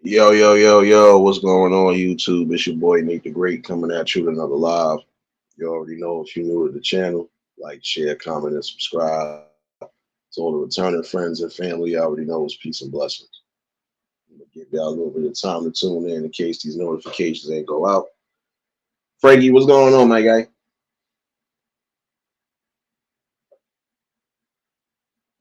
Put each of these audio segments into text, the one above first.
Yo, yo, yo, yo, what's going on, YouTube? It's your boy Nick the Great coming at you with another live. You already know if you're new to the channel, like, share, comment, and subscribe. To all the returning friends and family, you already know it's peace and blessings. I'm gonna give y'all a little bit of time to tune in case these notifications ain't go out. Frankie, what's going on, my guy?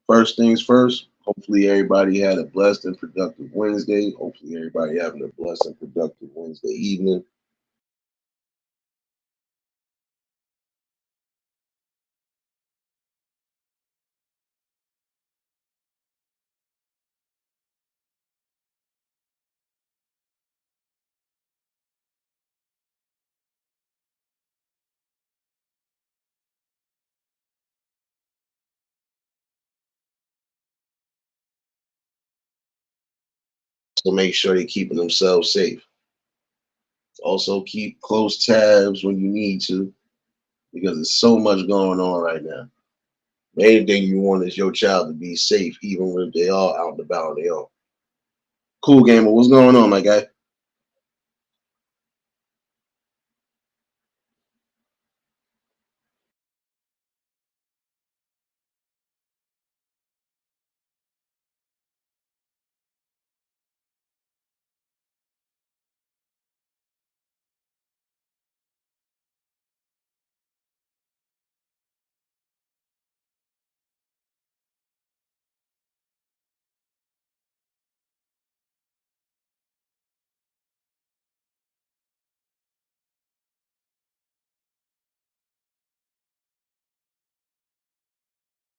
First things first, hopefully everybody had a blessed and productive Wednesday. Hopefully everybody having a blessed and productive Wednesday evening. So make sure they're keeping themselves safe. Also, keep close tabs when you need to because there's so much going on right now. Main thing you want is your child to be safe, even when they are out and about on their own. Cool gamer, what's going on, my guy?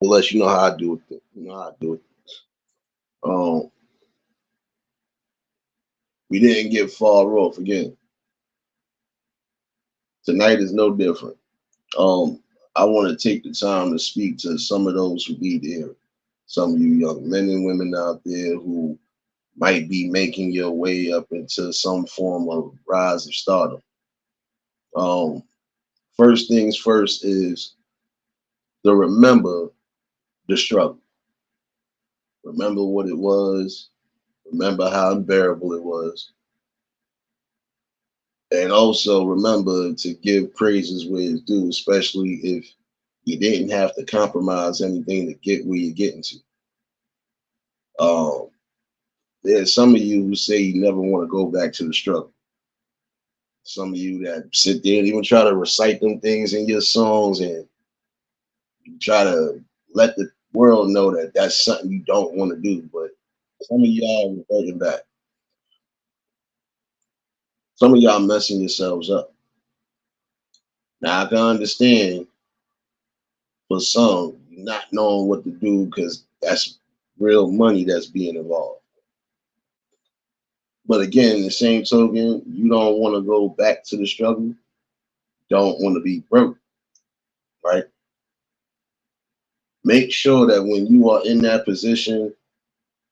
Unless you know how I do it, you know how I do it. Um, we didn't get far off again. Tonight is no different. Um, I want to take the time to speak to some of those who need to hear it. Some of you young men and women out there who might be making your way up into some form of rise of stardom. Um, First things first is to remember the struggle. Remember what it was. Remember how unbearable it was. And also remember to give praises where it's due, especially if you didn't have to compromise anything to get where you're getting to. Um, there's some of you who say you never want to go back to the struggle. Some of you that sit there and even try to recite them things in your songs and you try to let the world know that that's something you don't want to do. But some of y'all are reverting back. Some of y'all messing yourselves up. Now I can understand for some not knowing what to do because that's real money that's being involved. But again, the same token, you don't want to go back to the struggle, don't want to be broke, right? Make sure that when you are in that position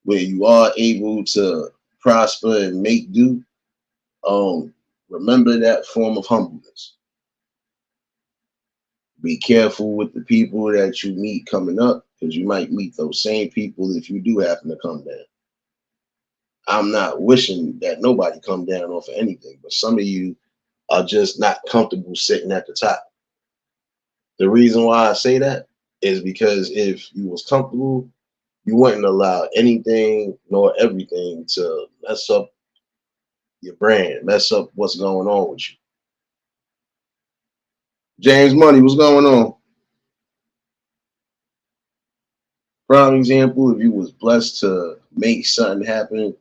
where you are able to prosper and make do, um, remember that form of humbleness. Be careful with the people that you meet coming up because you might meet those same people if you do happen to come down. I'm not wishing that nobody come down off of anything, but some of you are just not comfortable sitting at the top. The reason why I say that is because if you was comfortable, you wouldn't allow anything nor everything to mess up your brand, mess up what's going on with you. James Money, what's going on? Prime example, if you was blessed to make something happen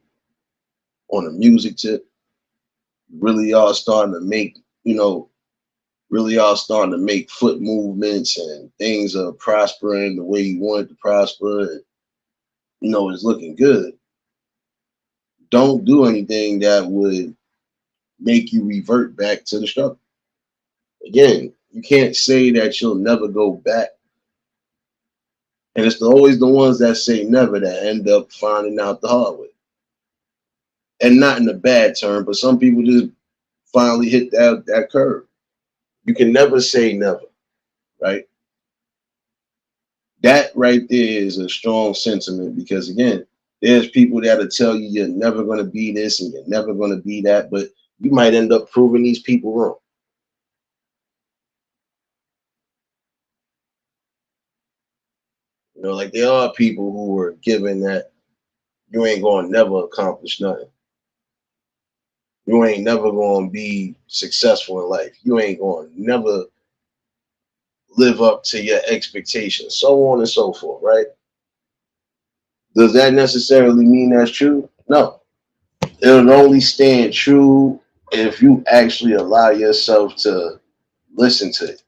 on a music tip, really are starting to make, really are starting to make foot movements and things are prospering the way you want it to prosper. And, it's looking good. Don't do anything that would make you revert back to the struggle. Again, you can't say that you'll never go back. And it's always the ones that say never that end up finding out the hard way. And not in a bad term, but some people just finally hit that curve. You can never say never, right? That right there is a strong sentiment because again, There's people that'll tell you you're never going to be this and you're never going to be that, but you might end up proving these people wrong. You know, like there are people who are given that you ain't going to never accomplish nothing. You ain't never going to be successful in life. You ain't going to never live up to your expectations, so on and so forth, right? Does that necessarily mean that's true? No. It'll only stand true if you actually allow yourself to listen to it.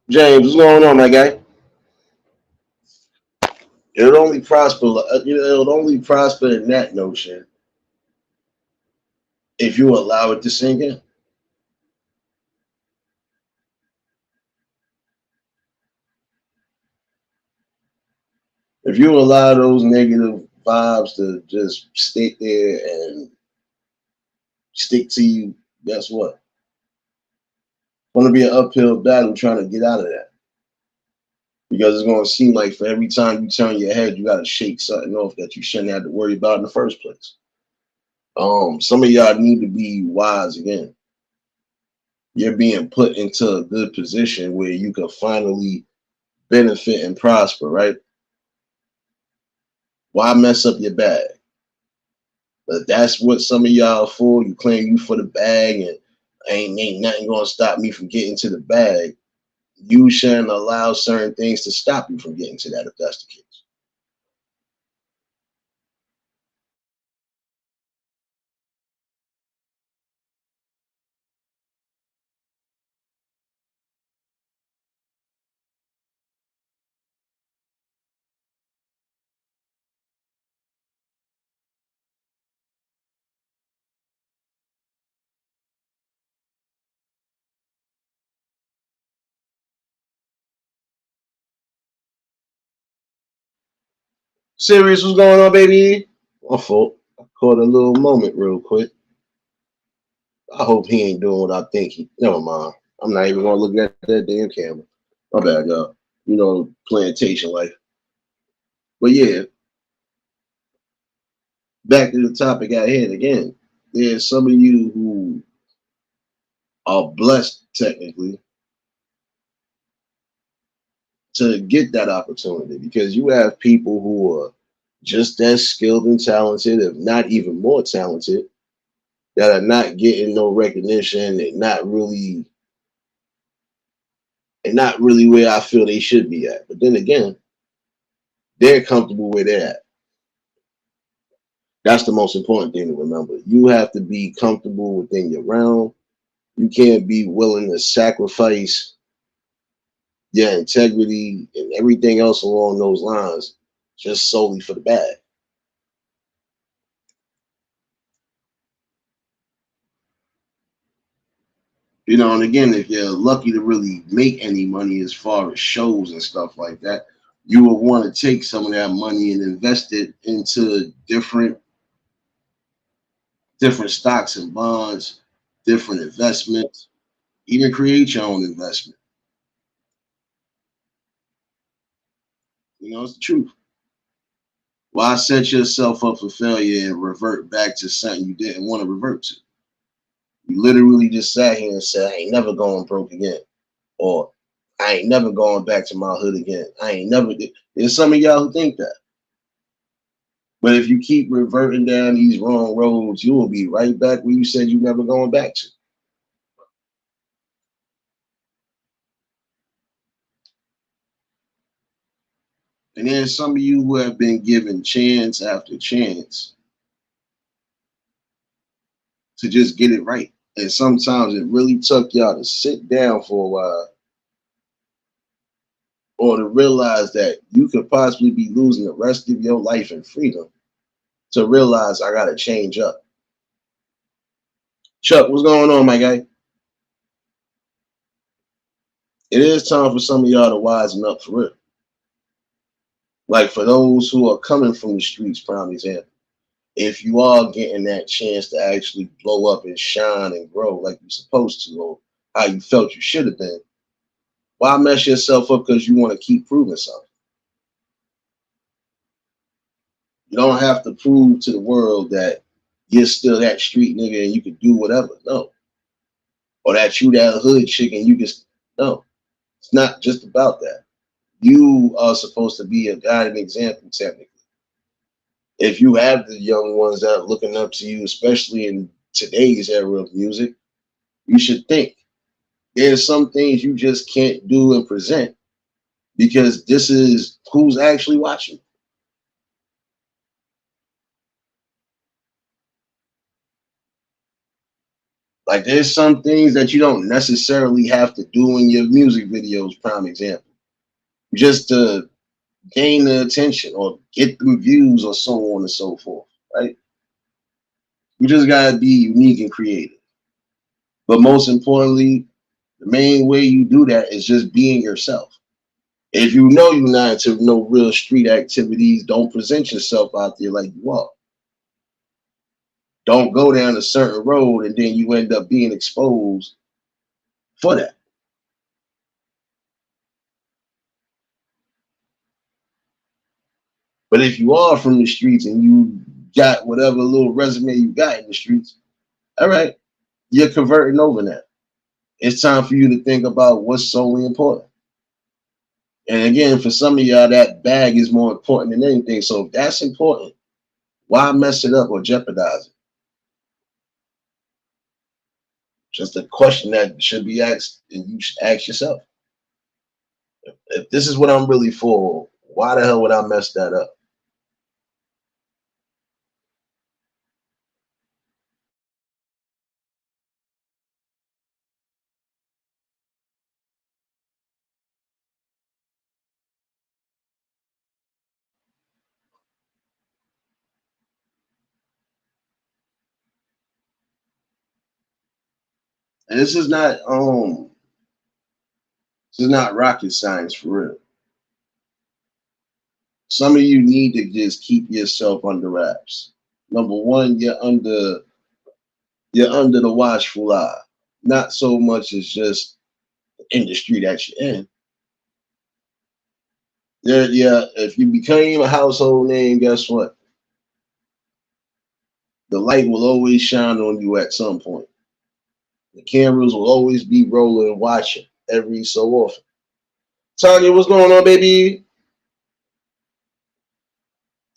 James, what's going on, my guy? It'll only prosper. It'll only prosper in that notion if you allow it to sink in. If you allow those negative vibes to just stick there and stick to you, guess what? It's going to be an uphill battle trying to get out of that because it's going to seem like for every time you turn your head, you got to shake something off that you shouldn't have to worry about in the first place. Some of y'all need to be wise again. You're being put into a good position where you can finally benefit and prosper, right? Why mess up your bag? But that's what some of y'all for. You claim you for the bag and ain't nothing gonna stop me from getting to the bag. You shouldn't allow certain things to stop you from getting to that if that's the case. Serious, what's going on, baby? My fault. I caught a little moment real quick. I hope he ain't doing what I think he. Never mind. I'm not even gonna look at that damn camera. My bad, y'all. You know, plantation life. But yeah, back to the topic at hand again. There's some of you who are blessed technically to get that opportunity because you have people who are just as skilled and talented, if not even more talented, that are not getting no recognition and not really where I feel they should be at. But then again, they're comfortable where they're at. That's the most important thing to remember. You have to be comfortable within your realm. You can't be willing to sacrifice your integrity and everything else along those lines just solely for the bag. You know, and again, if you're lucky to really make any money as far as shows and stuff like that, you will want to take some of that money and invest it into different stocks and bonds, different investments, even create your own investment. You know, it's the truth. Why set yourself up for failure and revert back to something you didn't want to revert to? You literally just sat here and said, I ain't never going broke again. Or I ain't never going back to my hood again. I ain't never. There's some of y'all who think that. But if you keep reverting down these wrong roads, you will be right back where you said you never going back to. And there's some of you who have been given chance after chance to just get it right. And sometimes it really took y'all to sit down for a while or to realize that you could possibly be losing the rest of your life in freedom to realize I got to change up. Chuck, what's going on, my guy? It is time for some of y'all to wisen up for real. Like for those who are coming from the streets, prime example. If you are getting that chance to actually blow up and shine and grow like you're supposed to, or how you felt you should have been, Why mess yourself up because you want to keep proving something? You don't have to prove to the world that you're still that street nigga and you can do whatever. No. Or that you that hood chick and you just no. It's not just about that. You are supposed to be a guiding example, technically. If you have the young ones that are looking up to you, especially in today's era of music, you should think there's some things you just can't do and present because this is who's actually watching. Like there's some things that you don't necessarily have to do in your music videos, prime example. Just to gain the attention or get them views or so on and so forth, right? You just gotta be unique and creative. But most importantly, the main way you do that is just being yourself. If you know you're not into no real street activities, don't present yourself out there like you are. Don't go down a certain road and then you end up being exposed for that. But if you are from the streets and you got whatever little resume you got in the streets, all right, you're converting over now. It's time for you to think about what's solely important. And again, for some of y'all, that bag is more important than anything. So if that's important, why mess it up or jeopardize it? Just a question that should be asked, and you should ask yourself. If this is what I'm really for, why the hell would I mess that up? And this is not rocket science for real. Some of you need to just keep yourself under wraps. Number one, you're under the watchful eye. Not so much as just the industry that you're in. Yeah, if you became a household name, guess what? The light will always shine on you at some point. The cameras will always be rolling and watching every so often. Tanya, what's going on, baby?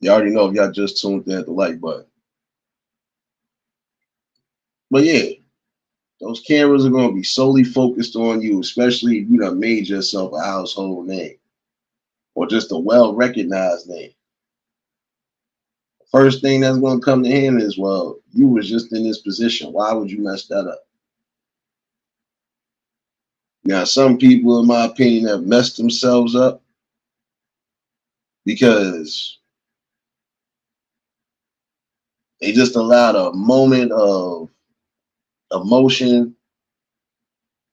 You already know if y'all just tuned in at the like button. But yeah, those cameras are going to be solely focused on you, especially if you done made yourself a household name or just a well recognized name. First thing that's going to come to hand is, well, you was just in this position. Why would you mess that up? Now, some people, in my opinion, have messed themselves up because they just allowed a moment of emotion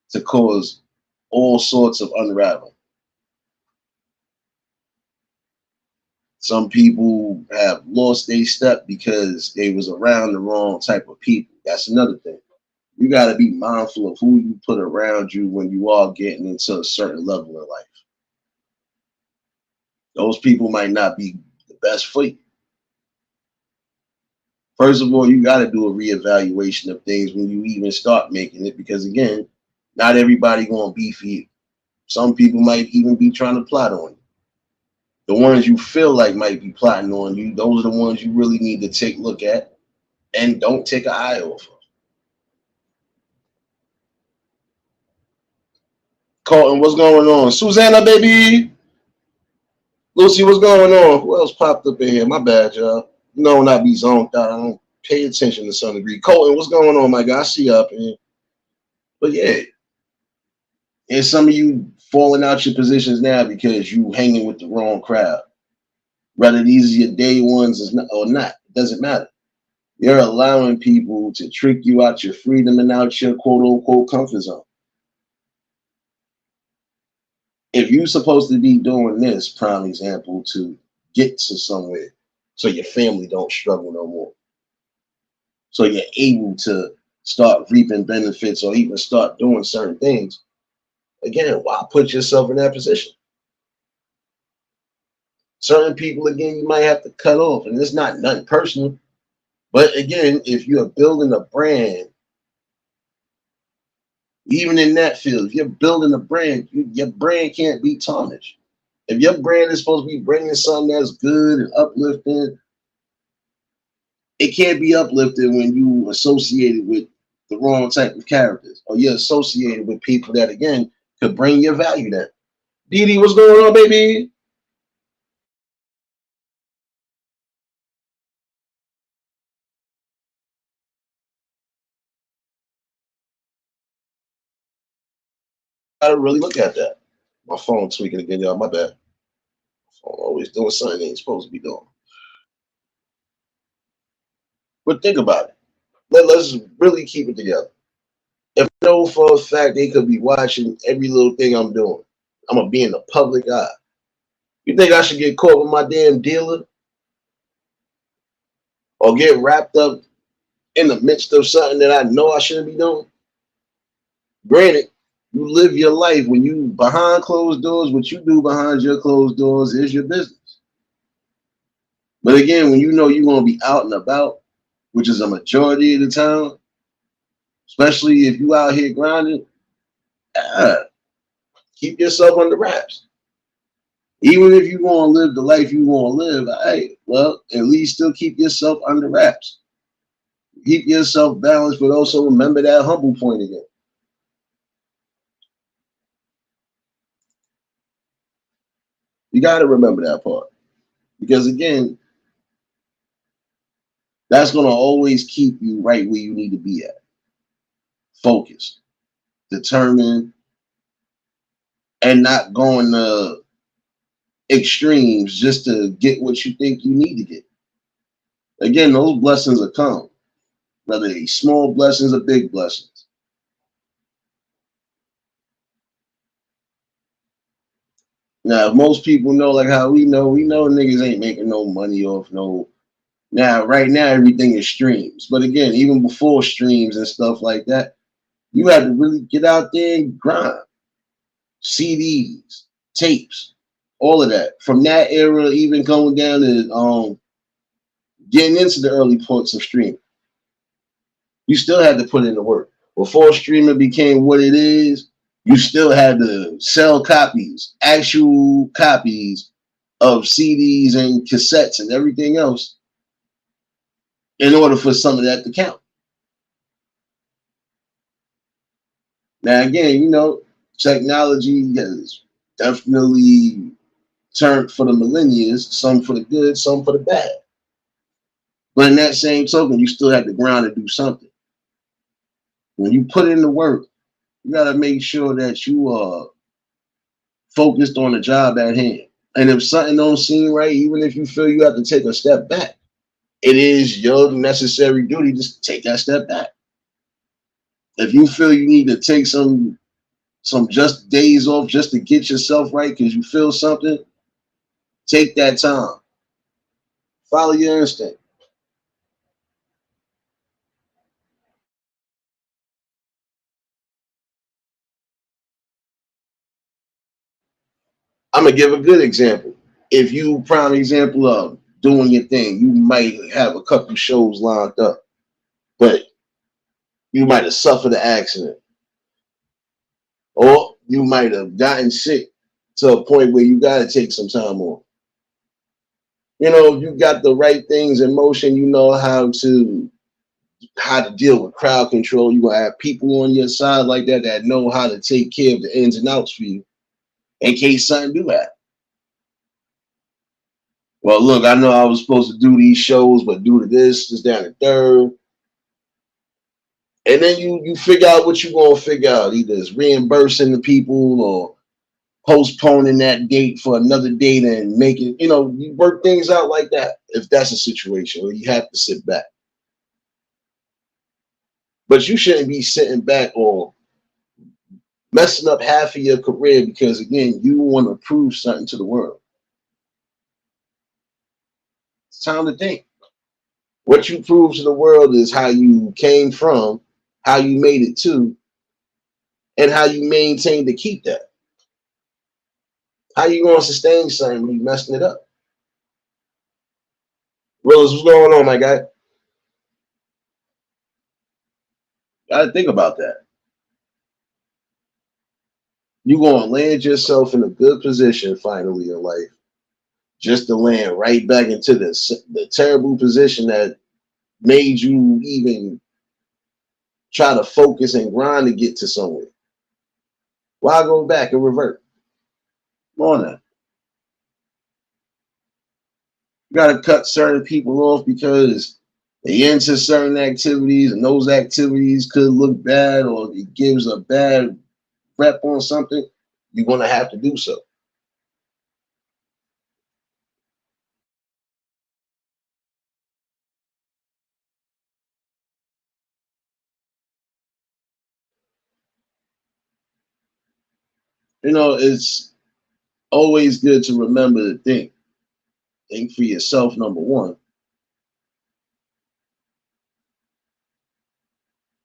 to cause all sorts of unraveling. Some people have lost their step because they was around the wrong type of people. That's another thing. You got to be mindful of who you put around you when you are getting into a certain level in life. Those people might not be the best for you. First of all, you got to do a reevaluation of things when you even start making it, because again, not everybody gonna be for you. Some people might even be trying to plot on you. The ones you feel like might be plotting on you, those are the ones you really need to take a look at and don't take an eye off of. Colton, what's going on? Susanna, baby. Lucy, what's going on? Who else popped up in here? My bad, y'all. You know when I be zoned out, I don't pay attention to some degree. Colton, what's going on, my guy? I see you up in here. But yeah, and some of you falling out your positions now because you hanging with the wrong crowd. Whether these are your day ones or not, it doesn't matter. You're allowing people to trick you out your freedom and out your quote unquote comfort zone. If you're supposed to be doing this, prime example, to get to somewhere so your family don't struggle no more. So you're able to start reaping benefits or even start doing certain things. Again, why put yourself in that position? Certain people, again, you might have to cut off, and it's not nothing personal. But again, if you're building a brand, even in that field, if you're building a brand, your brand can't be tarnished. If your brand is supposed to be bringing something that's good and uplifting, it can't be uplifted when you associated with the wrong type of characters, or you're associated with people that again could bring your value down. Dee, what's going on, baby? I gotta really look at that. My phone tweaking again, y'all. My bad. Phone always doing something it ain't supposed to be doing. But think about it. Let's really keep it together. If I know for a fact they could be watching every little thing I'm doing, I'm gonna be in the public eye. You think I should get caught with my damn dealer or get wrapped up in the midst of something that I know I shouldn't be doing? Granted, you live your life when you behind closed doors. What you do behind your closed doors is your business. But again, when you know you're gonna be out and about, which is a majority of the time, especially if you out here grinding, ah, keep yourself under wraps. Even if you want to live the life you want to live, hey, well, at least still keep yourself under wraps. Keep yourself balanced, but also remember that humble point again. You got to remember that part. Because again, that's going to always keep you right where you need to be at. Focused, determined, and not going to extremes just to get what you think you need to get. Again, those blessings will come, whether they small blessings or big blessings. Now, if most people know, like how we know niggas ain't making no money off no. Now, right now, everything is streams. But again, even before streams and stuff like that, you had to really get out there and grind. CDs, tapes, all of that. From that era, even going down to getting into the early parts of streaming, you still had to put in the work. Before streaming became what it is, you still had to sell copies, actual copies of CDs and cassettes and everything else in order for some of that to count. Now, again, technology has definitely turned for the millennials, some for the good, some for the bad. But in that same token, you still have to grind and do something. When you put in the work, you got to make sure that you are focused on the job at hand. And if something don't seem right, even if you feel you have to take a step back, it is your necessary duty to take that step back. If you feel you need to take some just days off just to get yourself right because you feel something, take that time. Follow your instinct. I'm gonna give a good example. If you prime example of doing your thing, you might have a couple shows lined up, but you might have suffered an accident, or you might have gotten sick to a point where you got to take some time off. If you got the right things in motion, you know how to deal with crowd control. You gonna have people on your side like that know how to take care of the ins and outs for you in case something do happen. Well, look, I know I was supposed to do these shows, but due to this down the third. And then you figure out what you're gonna figure out. Either it's reimbursing the people or postponing that date for another date and making, you work things out like that if that's a situation where you have to sit back. But you shouldn't be sitting back or messing up half of your career because again, you want to prove something to the world. It's time to think. What you prove to the world is how you came from, how you made it to, and how you maintain to keep that. How you gonna sustain something when you messing it up? Willis, what's going on, my guy? Gotta think about that. You're gonna land yourself in a good position finally in life, just to land right back into the terrible position that made you even try to focus and grind to get to somewhere. Why go back and revert? Come on now. You gotta cut certain people off because they into certain activities, and those activities could look bad or it gives a bad rep on something. You're gonna have to do so. It's always good to remember to think. Think for yourself, number one,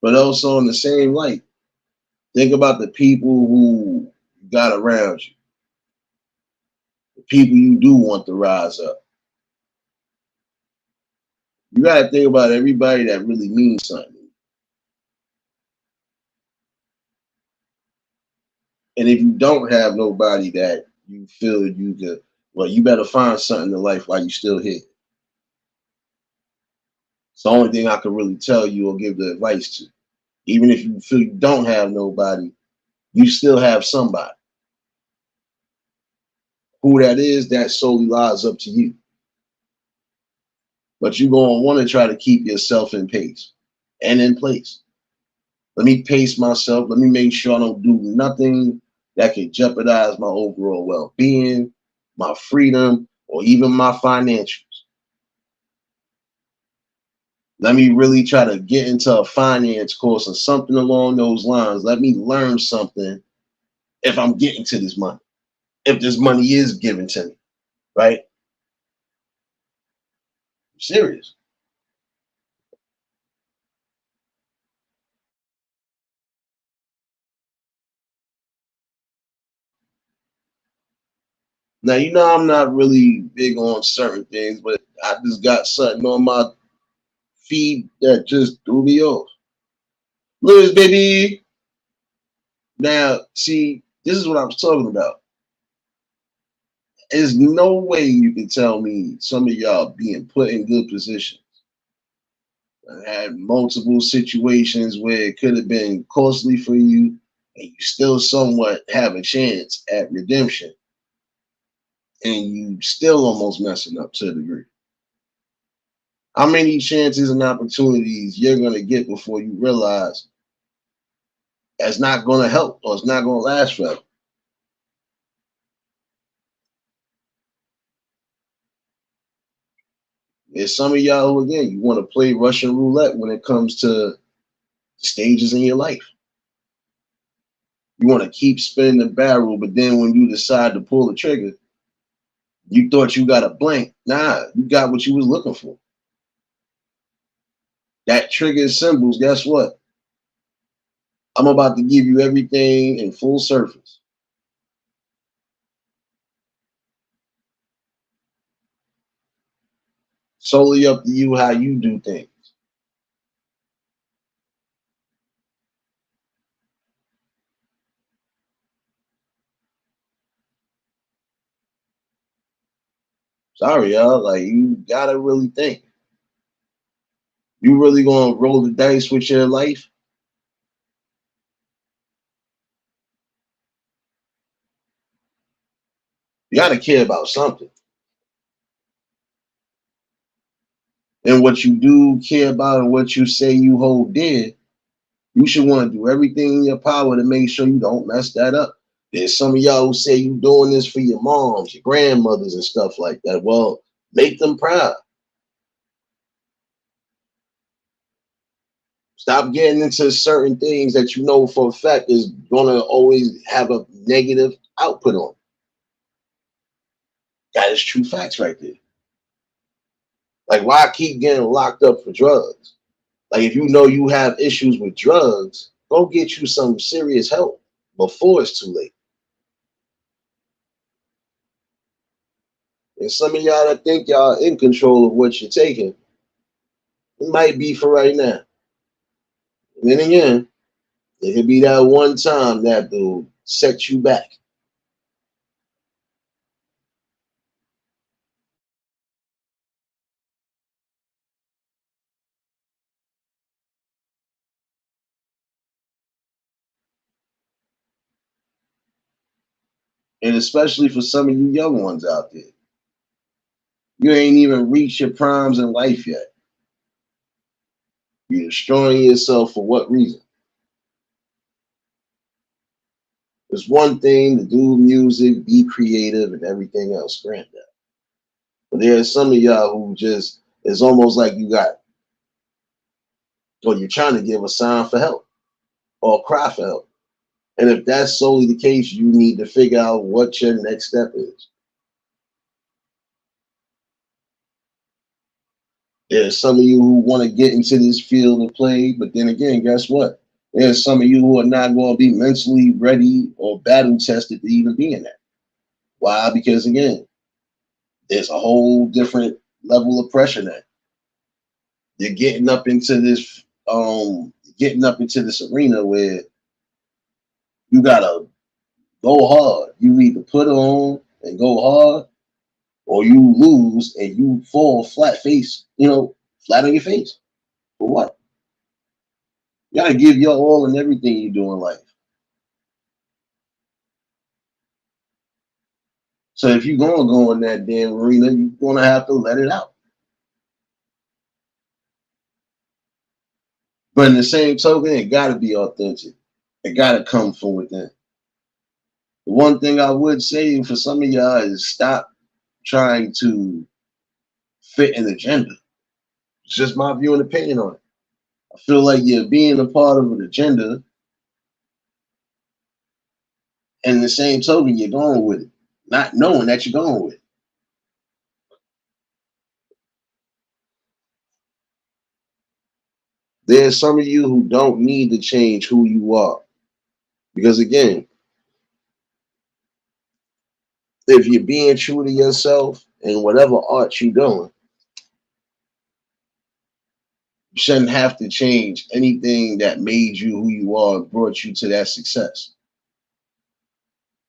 but also in the same light, think about the people who you got around you, the people you do want to rise up. You got to think about everybody that really means something. And if you don't have nobody that you feel you could, well, you better find something in life while you still here. It's the only thing I can really tell you or give the advice to. Even if you feel you don't have nobody, you still have somebody. Who that is, that solely lies up to you. But you're going to want to try to keep yourself in pace and in place. Let me pace myself. Let me make sure I don't do nothing that can jeopardize my overall well being, my freedom, or even my financials. Let me really try to get into a finance course or something along those lines. Let me learn something if I'm getting to this money, if this money is given to me, right? I'm serious. Now, I'm not really big on certain things, but I just got something on my feed that just threw me off. Liz, baby. Now, see, this is what I was talking about. There's no way you can tell me some of y'all being put in good positions. I had multiple situations where it could have been costly for you, and you still somewhat have a chance at redemption, and you still almost messing up to a degree. How many chances and opportunities you're gonna get before you realize that's not gonna help or it's not gonna last forever? There's some of y'all who, again, you want to play Russian roulette when it comes to stages in your life. You want to keep spinning the barrel, but then when you decide to pull the trigger, you thought you got a blank. Nah, you got what you was looking for. That trigger symbols, guess what? I'm about to give you everything in full surface. Solely up to you how you do things. Sorry, y'all. Like, you gotta really think. You really gonna roll the dice with your life? You gotta care about something. And what you do care about and what you say you hold dear, you should want to do everything in your power to make sure you don't mess that up. There's some of y'all who say you doing this for your moms, your grandmothers, and stuff like that. Well, make them proud. Stop getting into certain things that you know for a fact is gonna always have a negative output on. That is true facts right there. Like, why keep getting locked up for drugs? Like, if you know you have issues with drugs, Go get you some serious help before it's too late. And some of y'all that think y'all in control of what you're taking, it might be for right now. And then again, it could be that one time that will set you back. And especially for some of you young ones out there, you ain't even reached your primes in life yet. You're destroying yourself for what reason? It's one thing to do music, be creative, and everything else. Grant that. But there's some of y'all who just, it's almost like you got, or you're trying to give a sign for help or cry for help. And if that's solely the case, you need to figure out what your next step is. There's some of you who want to get into this field and play, but then again, guess what? There's some of you who are not going to be mentally ready or battle tested to even be in that. Why? Because again, there's a whole different level of pressure now. You're getting up into this arena where you gotta go hard. You either put on and go hard, or you lose and you fall flat face, flat on your face. For what? You gotta give your all in everything you do in life. So if you're gonna go in that damn arena, you're gonna have to let it out. But in the same token, it gotta be authentic. It gotta come from within. The one thing I would say for some of y'all is stop trying to fit an agenda. It's just my view and opinion on it. I feel like you're being a part of an agenda, and in the same token, you're going with it, not knowing that you're going with it. There's some of you who don't need to change who you are. Because again, if you're being true to yourself in whatever art you're doing, you shouldn't have to change anything that made you who you are and brought you to that success.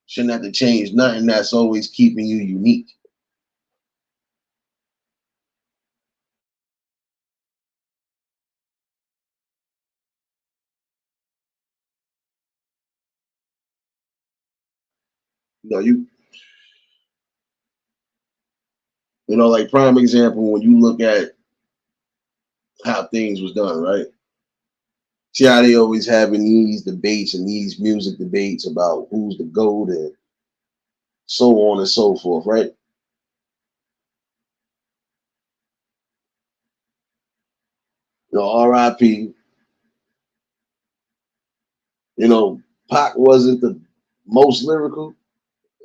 Shouldn't have to change nothing that's always keeping you unique. You know, like prime example, when you look at how things was done, right? See how they always having these debates and these music debates about who's the GOAT and so on and so forth, right? RIP, Pac wasn't the most lyrical,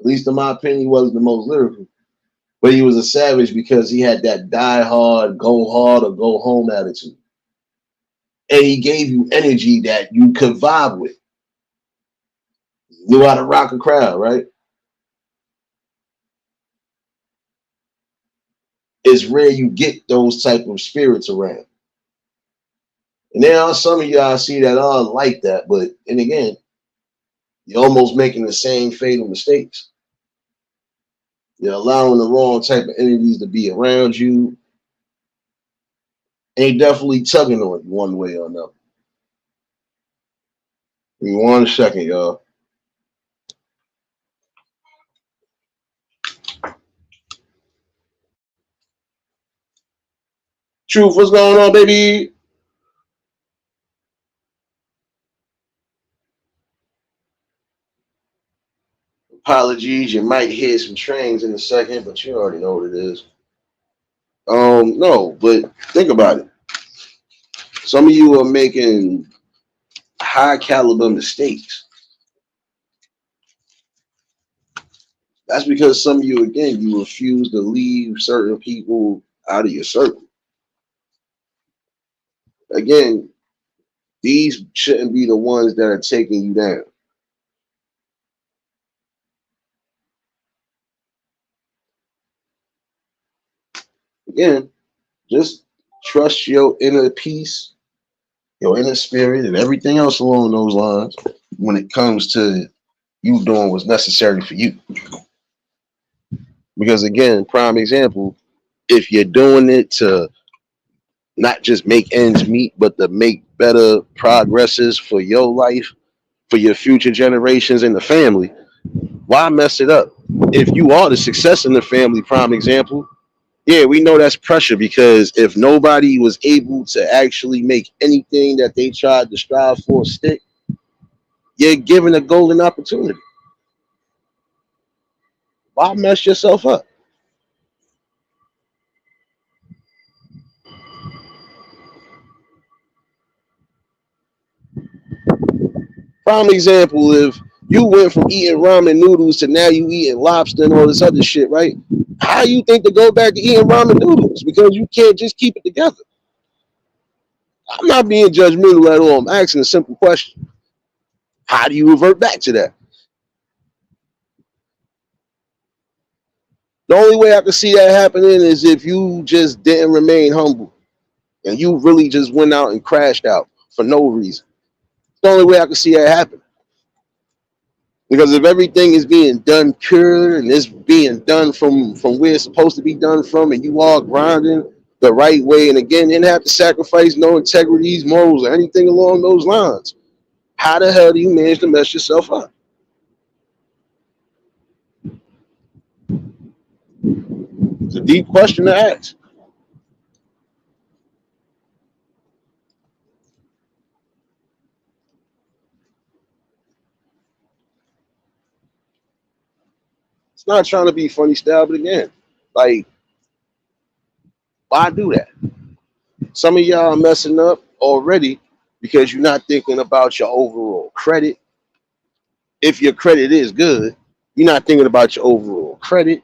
at least in my opinion, he wasn't the most lyrical. But he was a savage because he had that die hard, go hard or go home attitude. And he gave you energy that you could vibe with. He knew how to rock a crowd, right? It's rare you get those type of spirits around. And there are some of y'all see that are like that, but and again, you're almost making the same fatal mistakes. You're allowing the wrong type of energies to be around you. And definitely tugging on it one way or another. Give me 1 second, y'all. Truth, what's going on, baby? Apologies, you might hear some trains in a second, but you already know what it is. No, but think about it. Some of you are making high caliber mistakes. That's because some of you, again, you refuse to leave certain people out of your circle. Again, These shouldn't be the ones that are taking you down. Again, just trust your inner peace, your inner spirit, and everything else along those lines when it comes to you doing what's necessary for you. Because again, prime example, if you're doing it to not just make ends meet, but to make better progresses for your life, for your future generations and the family, why mess it up? If you are the success in the family, prime example, yeah, we know that's pressure because if nobody was able to actually make anything that they tried to strive for stick, you're given a golden opportunity. Why mess yourself up? Prime example, if you went from eating ramen noodles to now you eating lobster and all this other shit, right? How you think to go back to eating ramen noodles? Because you can't just keep it together. I'm not being judgmental at all. I'm asking a simple question. How do you revert back to that? The only way I can see that happening is if you just didn't remain humble and you really just went out and crashed out for no reason. The only way I can see that happen. Because if everything is being done pure and it's being done from where it's supposed to be done from, and you are grinding the right way, and again, didn't have to sacrifice no integrities, morals, or anything along those lines, how the hell do you manage to mess yourself up? It's a deep question to ask. It's not trying to be funny style, but again, like, why do that? Some of y'all are messing up already because you're not thinking about your overall credit. If your credit is good, you're not thinking about your overall credit,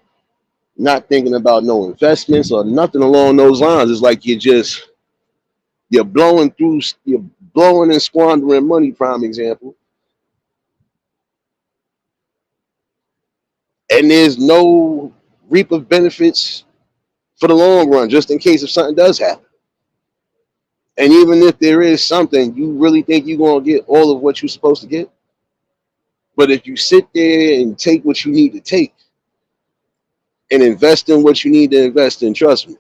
not thinking about no investments or nothing along those lines. It's like you're blowing through, you're blowing and squandering money, prime example, and there's no reap of benefits for the long run, just in case if something does happen. And even if there is something, you really think you're gonna get all of what you're supposed to get. But if you sit there and take what you need to take and invest in what you need to invest in, trust me,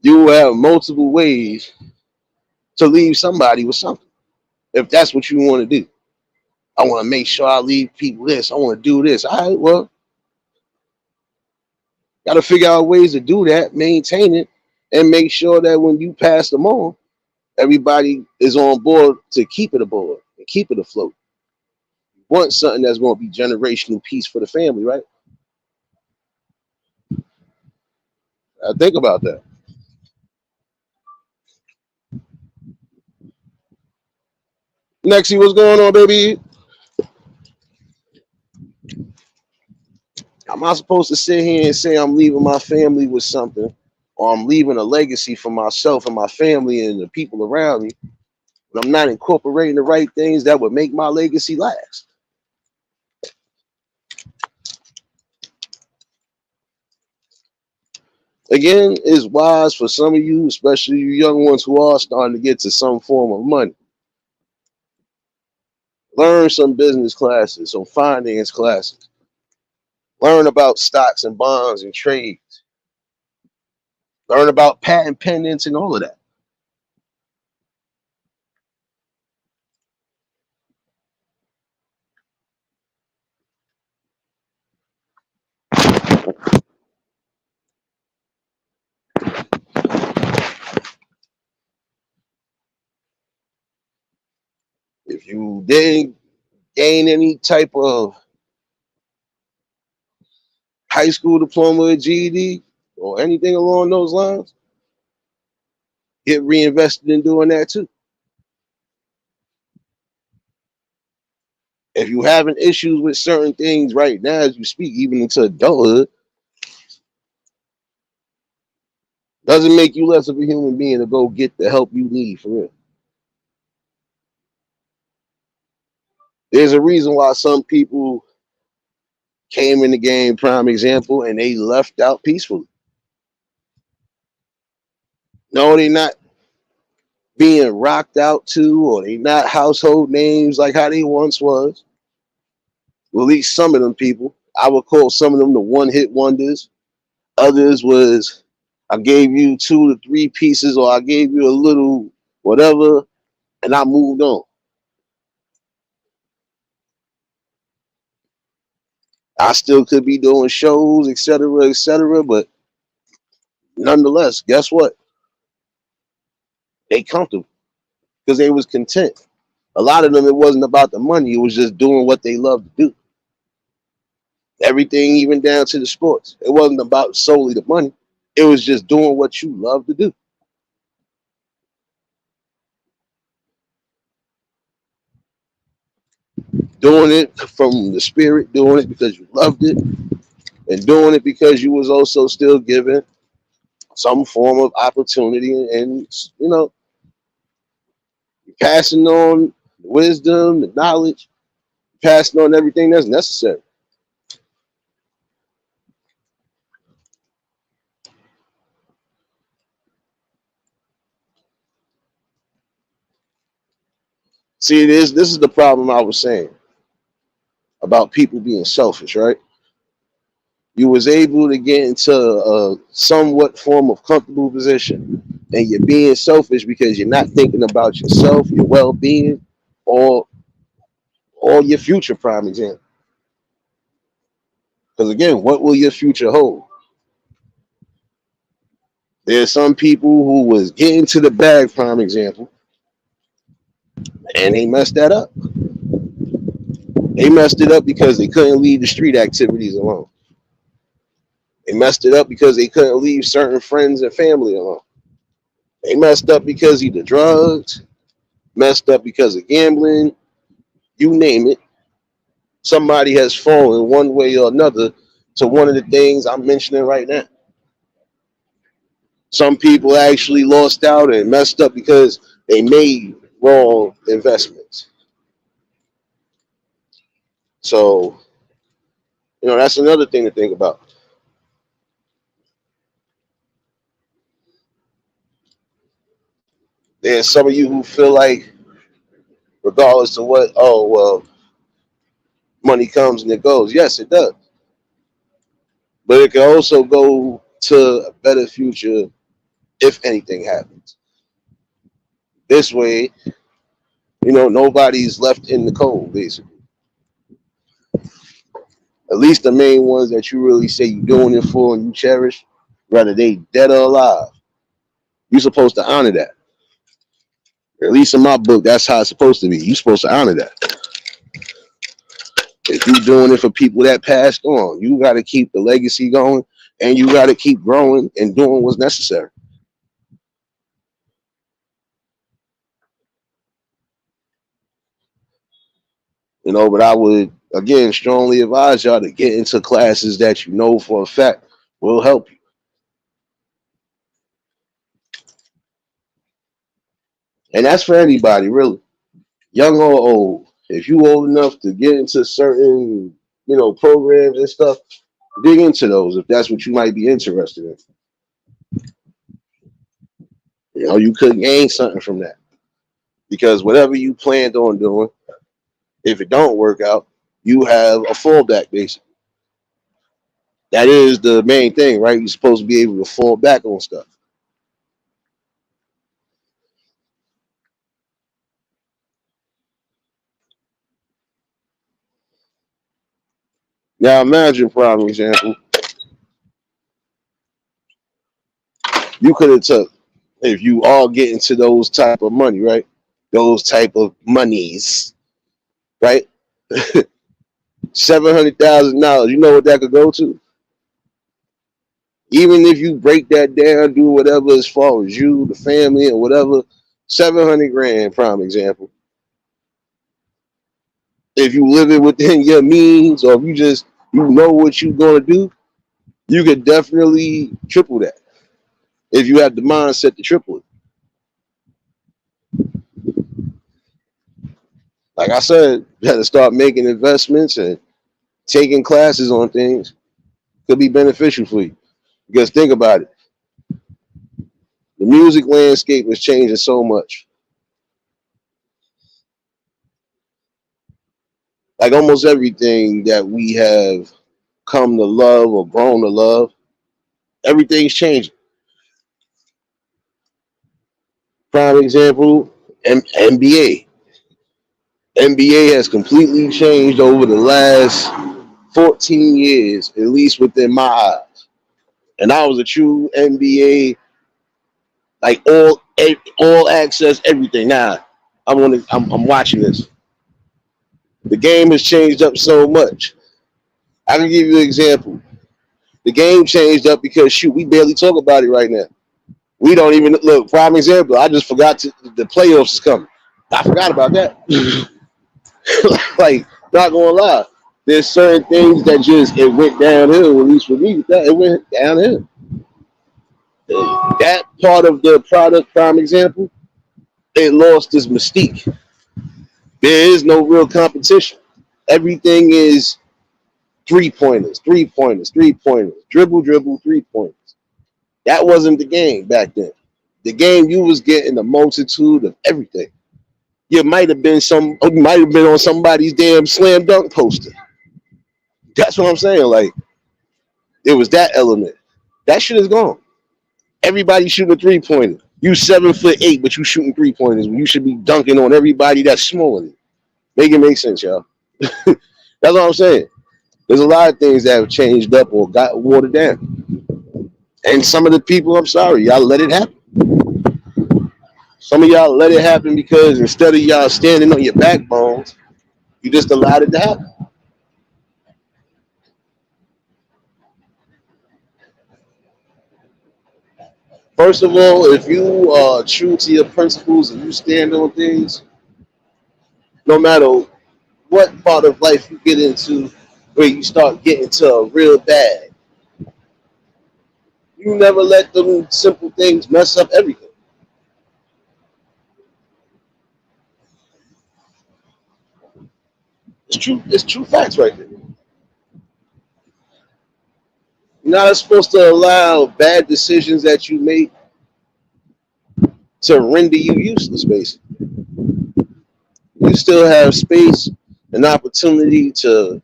you will have multiple ways to leave somebody with something if that's what you want to do. I want to make sure I leave people this. I want to do this. All right, well, got to figure out ways to do that, maintain it, and make sure that when you pass them on, everybody is on board to keep it aboard and keep it afloat. You want something that's going to be generational peace for the family, right? Think about that. Nexie, what's going on, baby? Am I supposed to sit here and say I'm leaving my family with something, or I'm leaving a legacy for myself and my family and the people around me, but I'm not incorporating the right things that would make my legacy last? Again, it's wise for some of you, especially you young ones who are starting to get to some form of money. Learn some business classes, some finance classes. Learn about stocks and bonds and trades. Learn about patent pendants and all of that. If you didn't gain any type of high school diploma or GED or anything along those lines, get reinvested in doing that too. If you having issues with certain things right now as you speak, even into adulthood, doesn't make you less of a human being to go get the help you need for real. There's a reason why some people came in the game, prime example, and they left out peacefully. No, they not being rocked out to, or they not household names like how they once was. Well, at least some of them people. I would call some of them the one hit wonders. Others was I gave you 2 to 3 pieces, or I gave you a little whatever, and I moved on. I still could be doing shows, etc., but nonetheless, guess what? They comfortable because they was content. A lot of them, it wasn't about the money; it was just doing what they loved to do. Everything, even down to the sports, it wasn't about solely the money. It was just doing what you love to do, doing it from the spirit, doing it because you loved it, and doing it because you was also still given some form of opportunity and passing on the wisdom, the knowledge, passing on everything that's necessary. See, this is the problem I was saying about people being selfish, right? You was able to get into a somewhat form of comfortable position, and you're being selfish because you're not thinking about yourself, your well-being, or your future. Prime example. Because again, what will your future hold? There's some people who was getting to the bag, prime example, and they messed that up. They messed it up because they couldn't leave the street activities alone. They messed it up because they couldn't leave certain friends and family alone. They messed up because either drugs, messed up because of gambling, you name it. Somebody has fallen one way or another to one of the things I'm mentioning right now. Some people actually lost out and messed up because they made wrong investments. So, that's another thing to think about. There's some of you who feel like, regardless of what, oh, well, money comes and it goes. Yes, it does. But it can also go to a better future if anything happens. This way, nobody's left in the cold, basically. At least the main ones that you really say you're doing it for and you cherish, whether they dead or alive, you're supposed to honor that. At least in my book, that's how it's supposed to be. You're supposed to honor that. If you're doing it for people that passed on, you got to keep the legacy going, and you got to keep growing and doing what's necessary. But I would, again, strongly advise y'all to get into classes that you know for a fact will help you. And that's for anybody, really, young or old. If you old enough to get into certain, programs and stuff, dig into those if that's what you might be interested in. You could gain something from that because whatever you planned on doing, if it don't work out, you have a fallback basically. That is the main thing, right? You're supposed to be able to fall back on stuff. Now imagine, prime example, you could have took, if you all get into those type of money, right? Those type of monies, right? $700,000. You know what that could go to? Even if you break that down, do whatever as far as you, the family, and whatever, 700 grand, prime example. If you live it within your means, or if you just know what you're gonna do, you could definitely triple that if you have the mindset to triple it. Like I said, you got to start making investments and taking classes on things. Could be beneficial for you. Because think about it, the music landscape is changing so much. Like almost everything that we have come to love or grown to love, everything's changing. Prime example, NBA. NBA has completely changed over the last 14 years, at least within my eyes. And I was a true NBA, like all access, everything. Now I'm watching this. The game has changed up so much. I can give you an example. The game changed up because shoot, we barely talk about it right now. We don't even look. Prime example. I just forgot the playoffs is coming. I forgot about that. Like, not gonna lie, there's certain things that just it went downhill. At least for me, it went downhill. That part of the product, prime example, it lost its mystique. There is no real competition. Everything is three pointers, three pointers, three pointers, dribble, dribble, 3 pointers. That wasn't the game back then. The game you was getting a multitude of everything. You might have been on somebody's damn slam dunk poster. That's what I'm saying. Like it was that element. That shit is gone. Everybody shooting a 3 pointer. You 7'8", but you shooting 3 pointers. You should be dunking on everybody that's smaller than you. Make it make sense, y'all. That's what I'm saying. There's a lot of things that have changed up or got watered down. And some of the people, I'm sorry, y'all let it happen. Some of y'all let it happen because instead of y'all standing on your backbones, you just allowed it to happen. First of all, if you are true to your principles and you stand on things, no matter what part of life you get into where you start getting to a real bad, you never let them simple things mess up everything. It's true. It's true facts right there. You're not supposed to allow bad decisions that you make to render you useless, basically. You still have space and opportunity to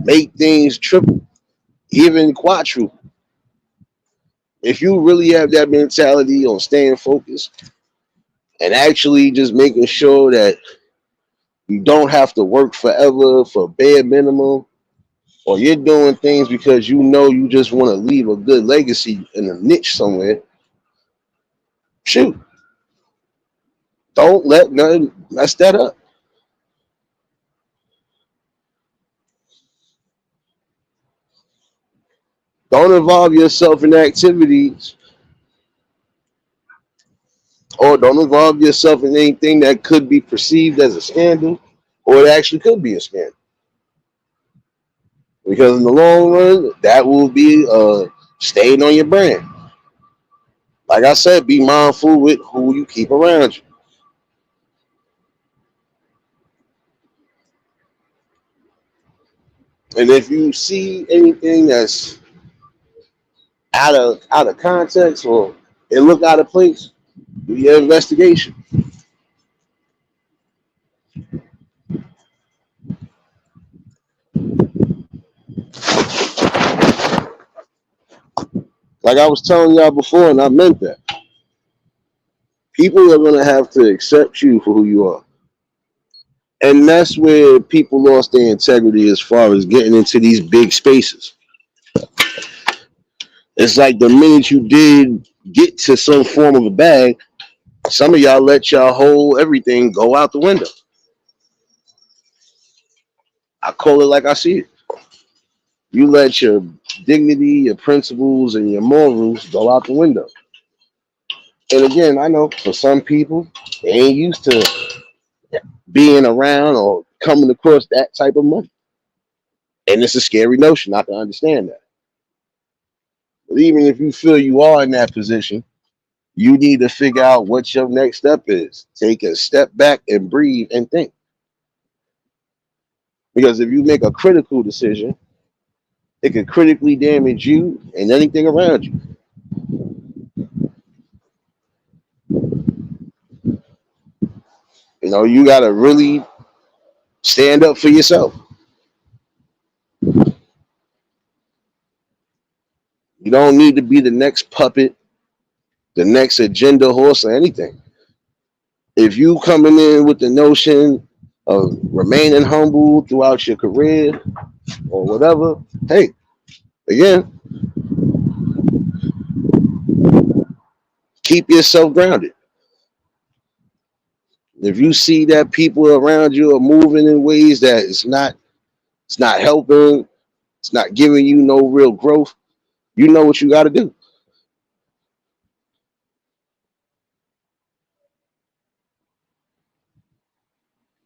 make things triple, even quadruple. If you really have that mentality on staying focused and actually just making sure that you don't have to work forever for bare minimum, or you're doing things because you know you just want to leave a good legacy in a niche somewhere, shoot, don't let nothing mess that up. Don't involve yourself in activities or don't involve yourself in anything that could be perceived as a scandal or it actually could be a scandal. Because in the long run, that will be a stain on your brand. Like I said, be mindful with who you keep around you. And if you see anything that's out of context or it look out of place, do your investigation. Like I was telling y'all before, and I meant that. People are gonna have to accept you for who you are. And that's where people lost their integrity as far as getting into these big spaces. It's like the minute you did get to some form of a bag, some of y'all let y'all whole everything go out the window. I call it like I see it. You let your dignity, your principles, and your morals go out the window. And again, I know for some people, they ain't used to being around or coming across that type of money. And it's a scary notion. I can understand that. But even if you feel you are in that position, you need to figure out what your next step is. Take a step back and breathe and think. Because if you make a critical decision, it can critically damage you and anything around you. You know, you gotta really stand up for yourself. You don't need to be the next puppet, the next agenda horse, or anything. If you coming in with the notion of remaining humble throughout your career or whatever, hey, again, keep yourself grounded. If you see that people around you are moving in ways that it's not helping, it's not giving you no real growth, you know what you got to do.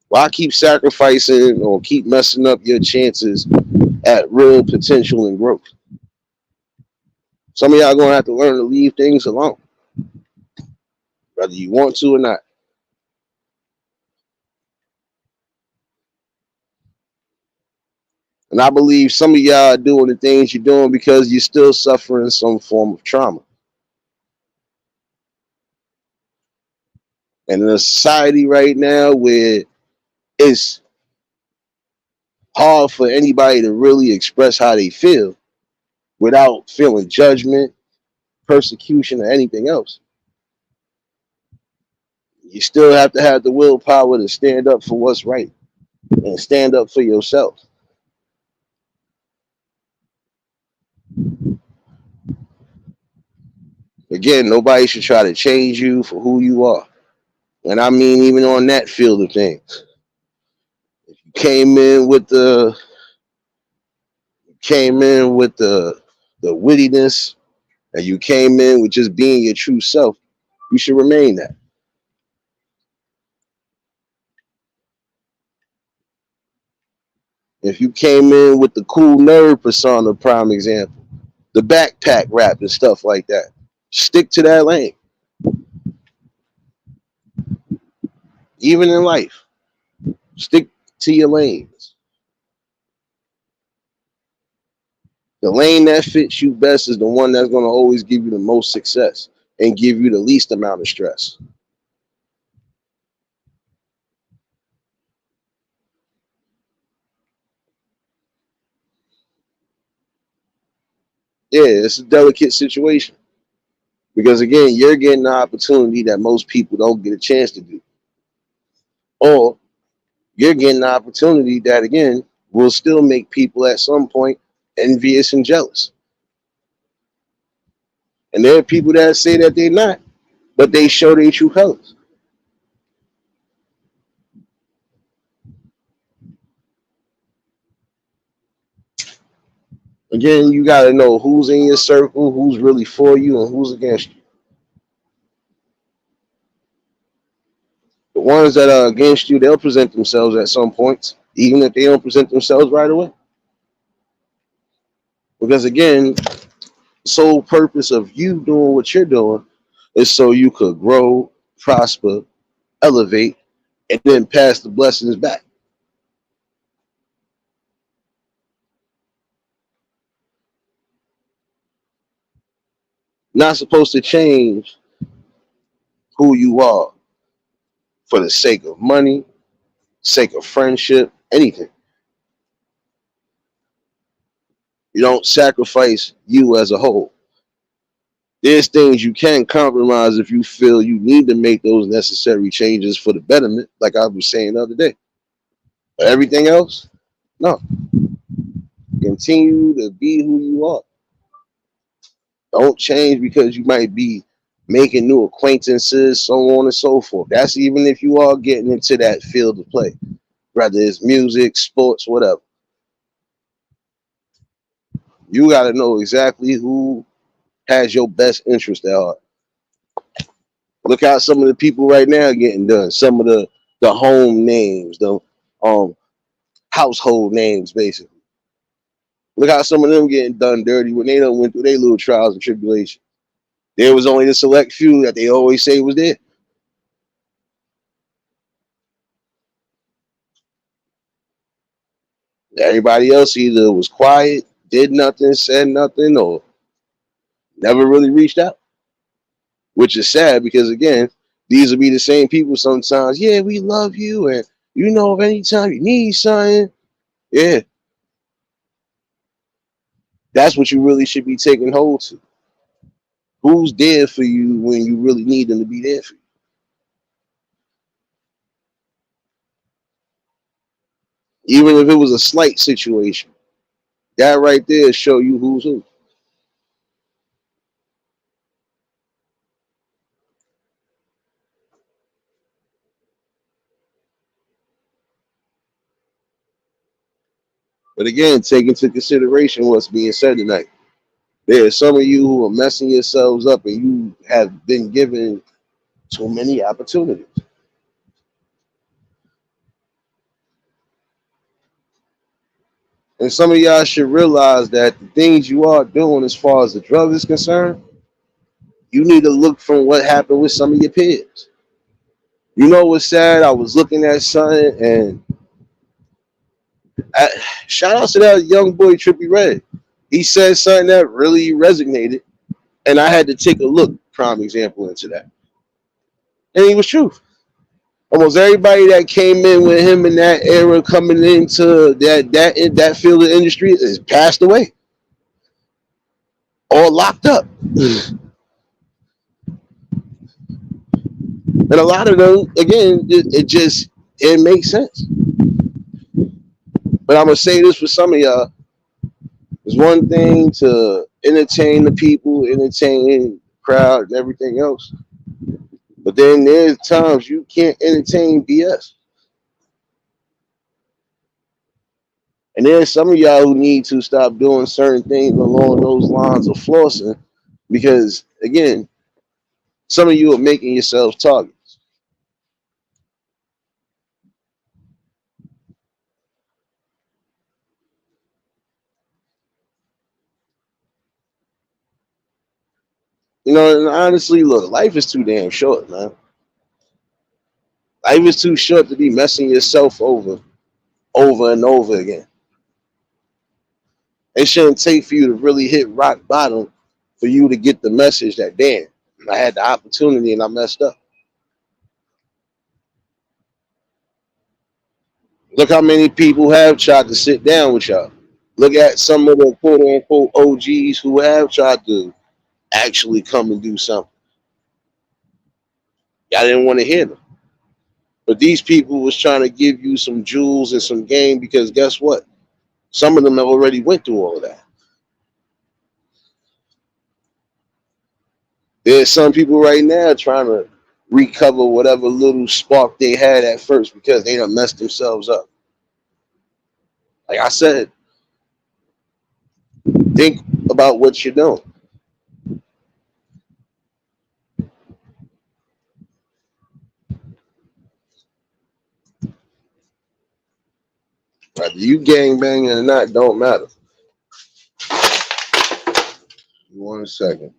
Why keep sacrificing or keep messing up your chances at real potential and growth? Some of y'all gonna have to learn to leave things alone, whether you want to or not. And I believe some of y'all are doing the things you're doing because you're still suffering some form of trauma. And in a society right now where it's hard for anybody to really express how they feel without feeling judgment, persecution, or anything else, you still have to have the willpower to stand up for what's right and stand up for yourself. Again, nobody should try to change you for who you are. And I mean, even on that field of things, you came in with the wittiness, and you came in with just being your true self. You should remain that. If you came in with the cool nerd persona, prime example, the backpack rap and stuff like that, stick to that lane. Even in life, stick to your lanes. The lane that fits you best is the one that's going to always give you the most success and give you the least amount of stress. Yeah, it's a delicate situation because again, you're getting an opportunity that most people don't get a chance to do, or you're getting an opportunity that again will still make people at some point envious and jealous. And there are people that say that they're not, but they show their true colors. Again, you got to know who's in your circle, who's really for you, and who's against you. The ones that are against you, they'll present themselves at some points, even if they don't present themselves right away. Because again, the sole purpose of you doing what you're doing is so you could grow, prosper, elevate, and then pass the blessings back. Not supposed to change who you are for the sake of money, sake of friendship, anything. You don't sacrifice you as a whole. There's things you can compromise if you feel you need to make those necessary changes for the betterment, like I was saying the other day. But everything else, no. Continue to be who you are. Don't change because you might be making new acquaintances, so on and so forth. That's even if you are getting into that field of play, whether it's music, sports, whatever. You got to know exactly who has your best interest at heart. Look how some of the people right now getting done. Some of the home names, the um household names, basically. Look how some of them getting done dirty when they done went through their little trials and tribulations. There was only the select few that they always say was there. Everybody else either was quiet, did nothing, said nothing, or never really reached out, which is sad because, again, these will be the same people sometimes. Yeah, we love you, and you know, if anytime you need something, yeah, that's what you really should be taking hold to. Who's there for you when you really need them to be there for you? Even if it was a slight situation, that right there show you who's who. But again, take into consideration what's being said tonight. There are some of you who are messing yourselves up and you have been given too many opportunities. And some of y'all should realize that the things you are doing as far as the drug is concerned, you need to look from what happened with some of your peers. You know what's sad? I was looking at something and I, shout out to that young boy Trippy Red. He said something that really resonated, and I had to take a look, prime example, into that. And he was true. Almost everybody that came in with him in that era, coming into that field of industry, is passed away or locked up. And a lot of them, again, it makes sense. But I'm gonna say this for some of y'all: it's one thing to entertain the people, entertain the crowd, and everything else. But then there's times you can't entertain BS. And there's some of y'all who need to stop doing certain things along those lines of flossing because, again, some of you are making yourselves targets. You know, and honestly, look, life is too damn short, man. Life is too short to be messing yourself over and over again. It shouldn't take for you to really hit rock bottom for you to get the message that, damn, I had the opportunity and I messed up. Look how many people have tried to sit down with y'all. Look at some of the quote unquote OGs who have tried to actually come and do something. Y'all didn't want to hear them. But these people was trying to give you some jewels and some game because guess what? Some of them have already went through all of that. There's some people right now trying to recover whatever little spark they had at first because they done messed themselves up. Like I said, think about what you're doing. Whether you gang banging or not, don't matter. 1 second.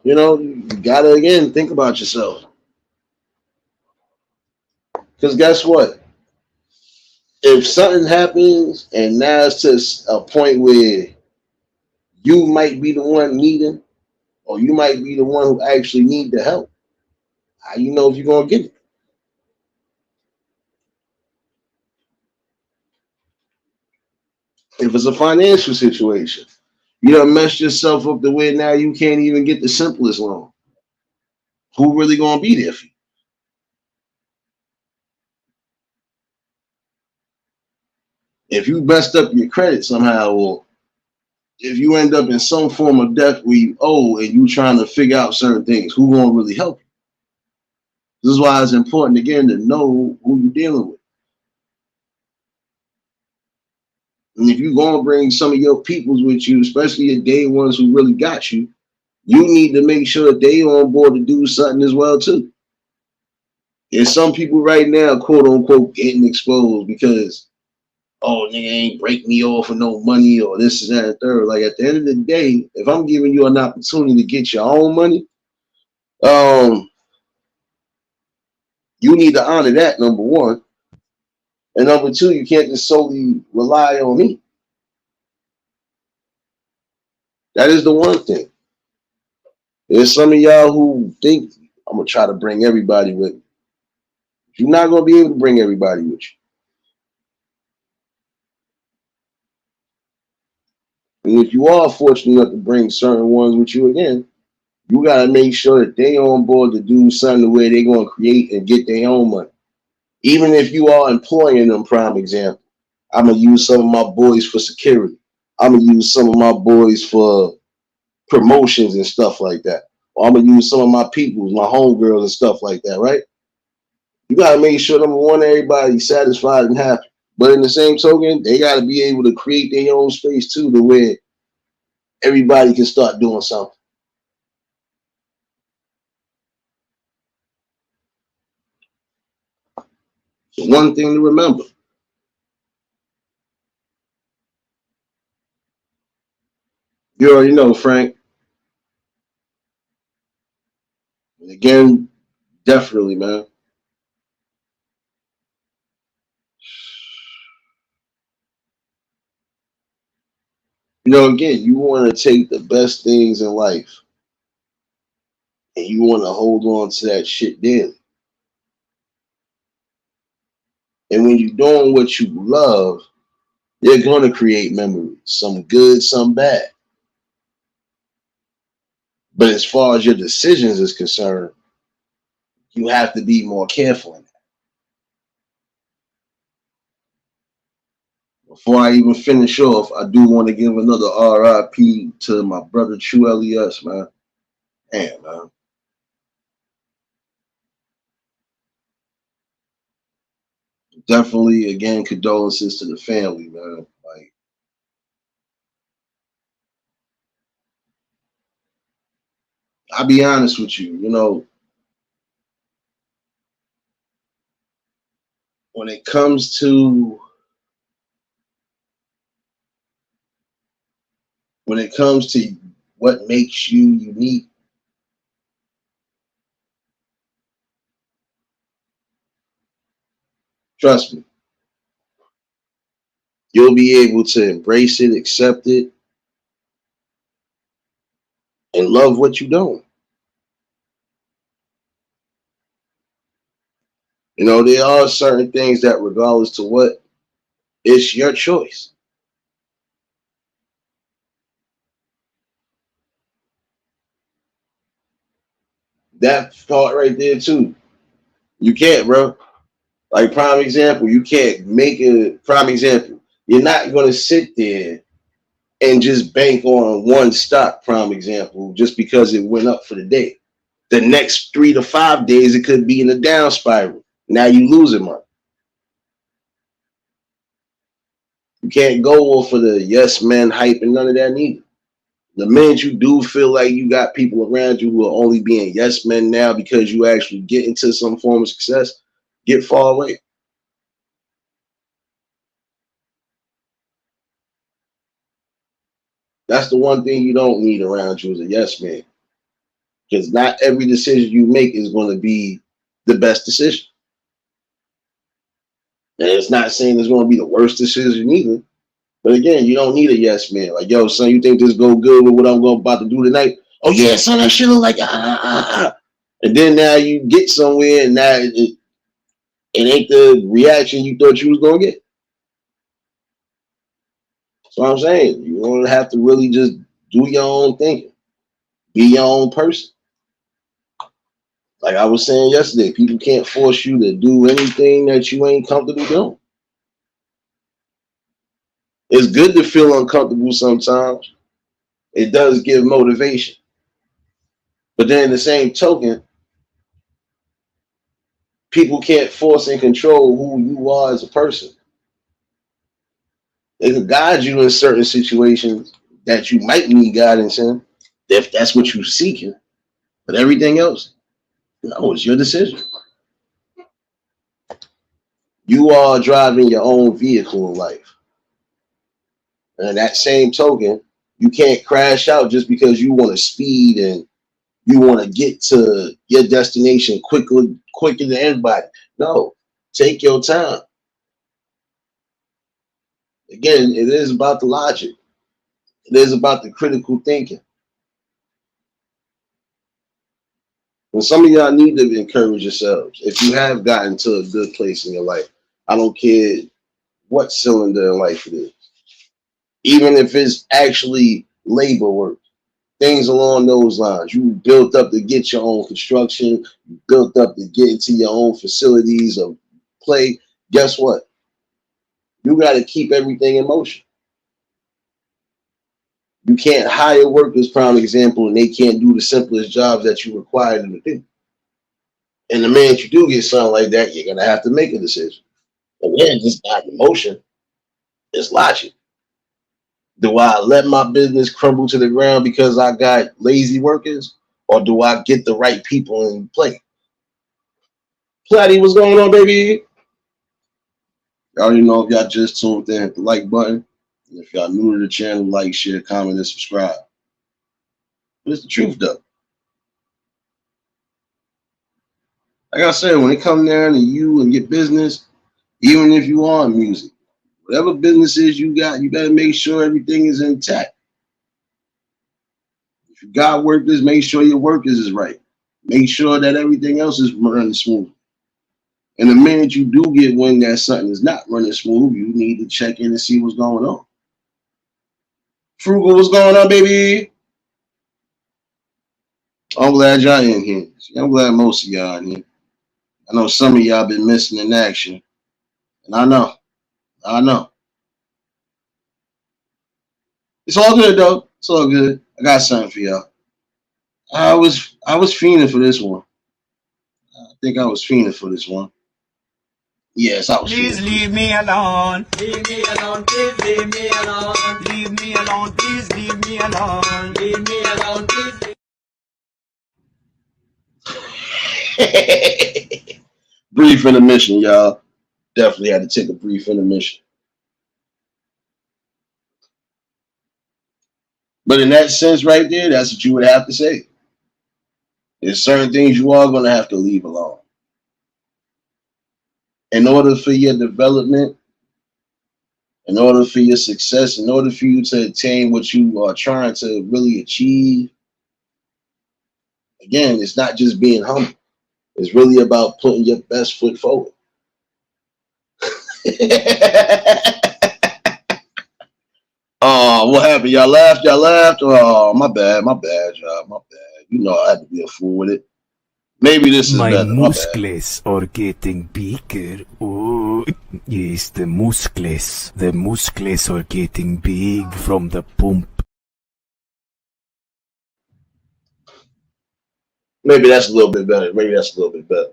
You know, you gotta again think about yourself. Because guess what? If something happens and now it's to a point where you might be the one needing, or you might be the one who actually need the help, how you know if you're gonna get it? If it's a financial situation, you done messed yourself up the way now you can't even get the simplest loan. Who really gonna be there for you? If you messed up your credit somehow, or if you end up in some form of debt where you owe and you trying to figure out certain things, who gonna really help you? This is why it's important again to know who you're dealing with. And if you're gonna bring some of your peoples with you, especially your day ones who really got you, you need to make sure that they on board to do something as well too. There's some people right now, quote unquote, getting exposed because oh, nigga ain't break me off for no money or this and that and third. Like at the end of the day, if I'm giving you an opportunity to get your own money, um, you need to honor that, number one. And number two, you can't just solely rely on me. That is the one thing. There's some of y'all who think I'm gonna try to bring everybody with me. You're not gonna be able to bring everybody with you. And if you are fortunate enough to bring certain ones with you again, you gotta make sure that they on board to do something where they're gonna create and get their own money. Even if you are employing them, prime example. I'm gonna use some of my boys for security. I'm gonna use some of my boys for promotions and stuff like that. Or I'm gonna use some of my peoples, my homegirls and stuff like that, right? You gotta make sure number one, everybody's satisfied and happy. But in the same token, they gotta be able to create their own space too, to where everybody can start doing something. So one thing to remember, you already know, Frank. And again, definitely, man. Again, you want to take the best things in life and you want to hold on to that shit daily. And when you're doing what you love, you're going to create memories, some good, some bad. But as far as your decisions is concerned, you have to be more careful in that. Before I even finish off, I do want to give another RIP to my brother True LES, man. Damn, man. Definitely, again, condolences to the family, man. Like, I'll be honest with you, when it comes to what makes you unique, trust me, you'll be able to embrace it, accept it, and love what you don't. There are certain things that, regardless to what, it's your choice. That part right there too. You can't, bro. Like prime example, you can't make a prime example. You're not gonna sit there and just bank on one stock, prime example, just because it went up for the day. The next 3 to 5 days, it could be in a down spiral. Now you losing money. You can't go off of the yes men hype and none of that neither. The minute you do feel like you got people around you who are only being yes men now because you actually get into some form of success, get far away. That's the one thing you don't need around you is a yes man. Because not every decision you make is going to be the best decision. And it's not saying it's going to be the worst decision either. But again, you don't need a yes man. Like, yo, son, you think this go good with what I'm about to do tonight? Oh yeah, son, that shit look like ah. And then now you get somewhere and now it ain't the reaction you thought you was gonna get. That's what I'm saying. You're gonna have to really just do your own thinking. Be your own person. Like I was saying yesterday, people can't force you to do anything that you ain't comfortable doing. It's good to feel uncomfortable sometimes. It does give motivation. But then in the same token, people can't force and control who you are as a person. They can guide you in certain situations that you might need guidance in, if that's what you're seeking. But everything else, no, it's your decision. You are driving your own vehicle in life. And in that same token, you can't crash out just because you want to speed and you want to get to your destination quicker than everybody. No, take your time. Again, it is about the logic. It is about the critical thinking. And some of y'all need to encourage yourselves. If you have gotten to a good place in your life, I don't care what cylinder in life it is. Even if it's actually labor work, things along those lines. You built up to get your own construction, you built up to get into your own facilities of play. Guess what? You got to keep everything in motion. You can't hire workers, prime example, and they can't do the simplest jobs that you require them to do. And the minute you do get something like that, you're going to have to make a decision. Again, it's not emotion, it's logic. Do I let my business crumble to the ground because I got lazy workers? Or do I get the right people in play? Platty, what's going on, baby? Y'all already know if y'all just tuned in, hit the like button. And if y'all new to the channel, like, share, comment, and subscribe. But it's the truth, though. Like I said, when it comes down to you and your business, even if you are in music, whatever businesses you got, you better make sure everything is intact. If you got workers, make sure your workers is right. Make sure that everything else is running smooth. And the minute you do get wind that something is not running smooth, you need to check in and see what's going on. Frugal, what's going on, baby? I'm glad y'all in here. I'm glad most of y'all in here. I know some of y'all been missing in action. And I know. It's all good though. It's all good. I got something for y'all. I was fiending for this one. I think I was fiending for this one. Yes, I was. Please leave me alone. Leave me alone. Please leave me alone. Leave me alone. Please leave me alone. Leave me alone. Please. Brief intermission, y'all. Definitely had to take a brief intermission. But in that sense right there, that's what you would have to say. There's certain things you are going to have to leave alone. In order for your development, in order for your success, in order for you to attain what you are trying to really achieve, again, it's not just being humble. It's really about putting your best foot forward. Oh, what happened? Y'all laughed? Y'all laughed? Oh, my bad, y'all. My bad. You know I had to be a fool with it. Maybe this is My better. muscles are getting bigger. Oh, yes, the muscles. The muscles are getting big from the pump. Maybe that's a little bit better. Maybe that's a little bit better.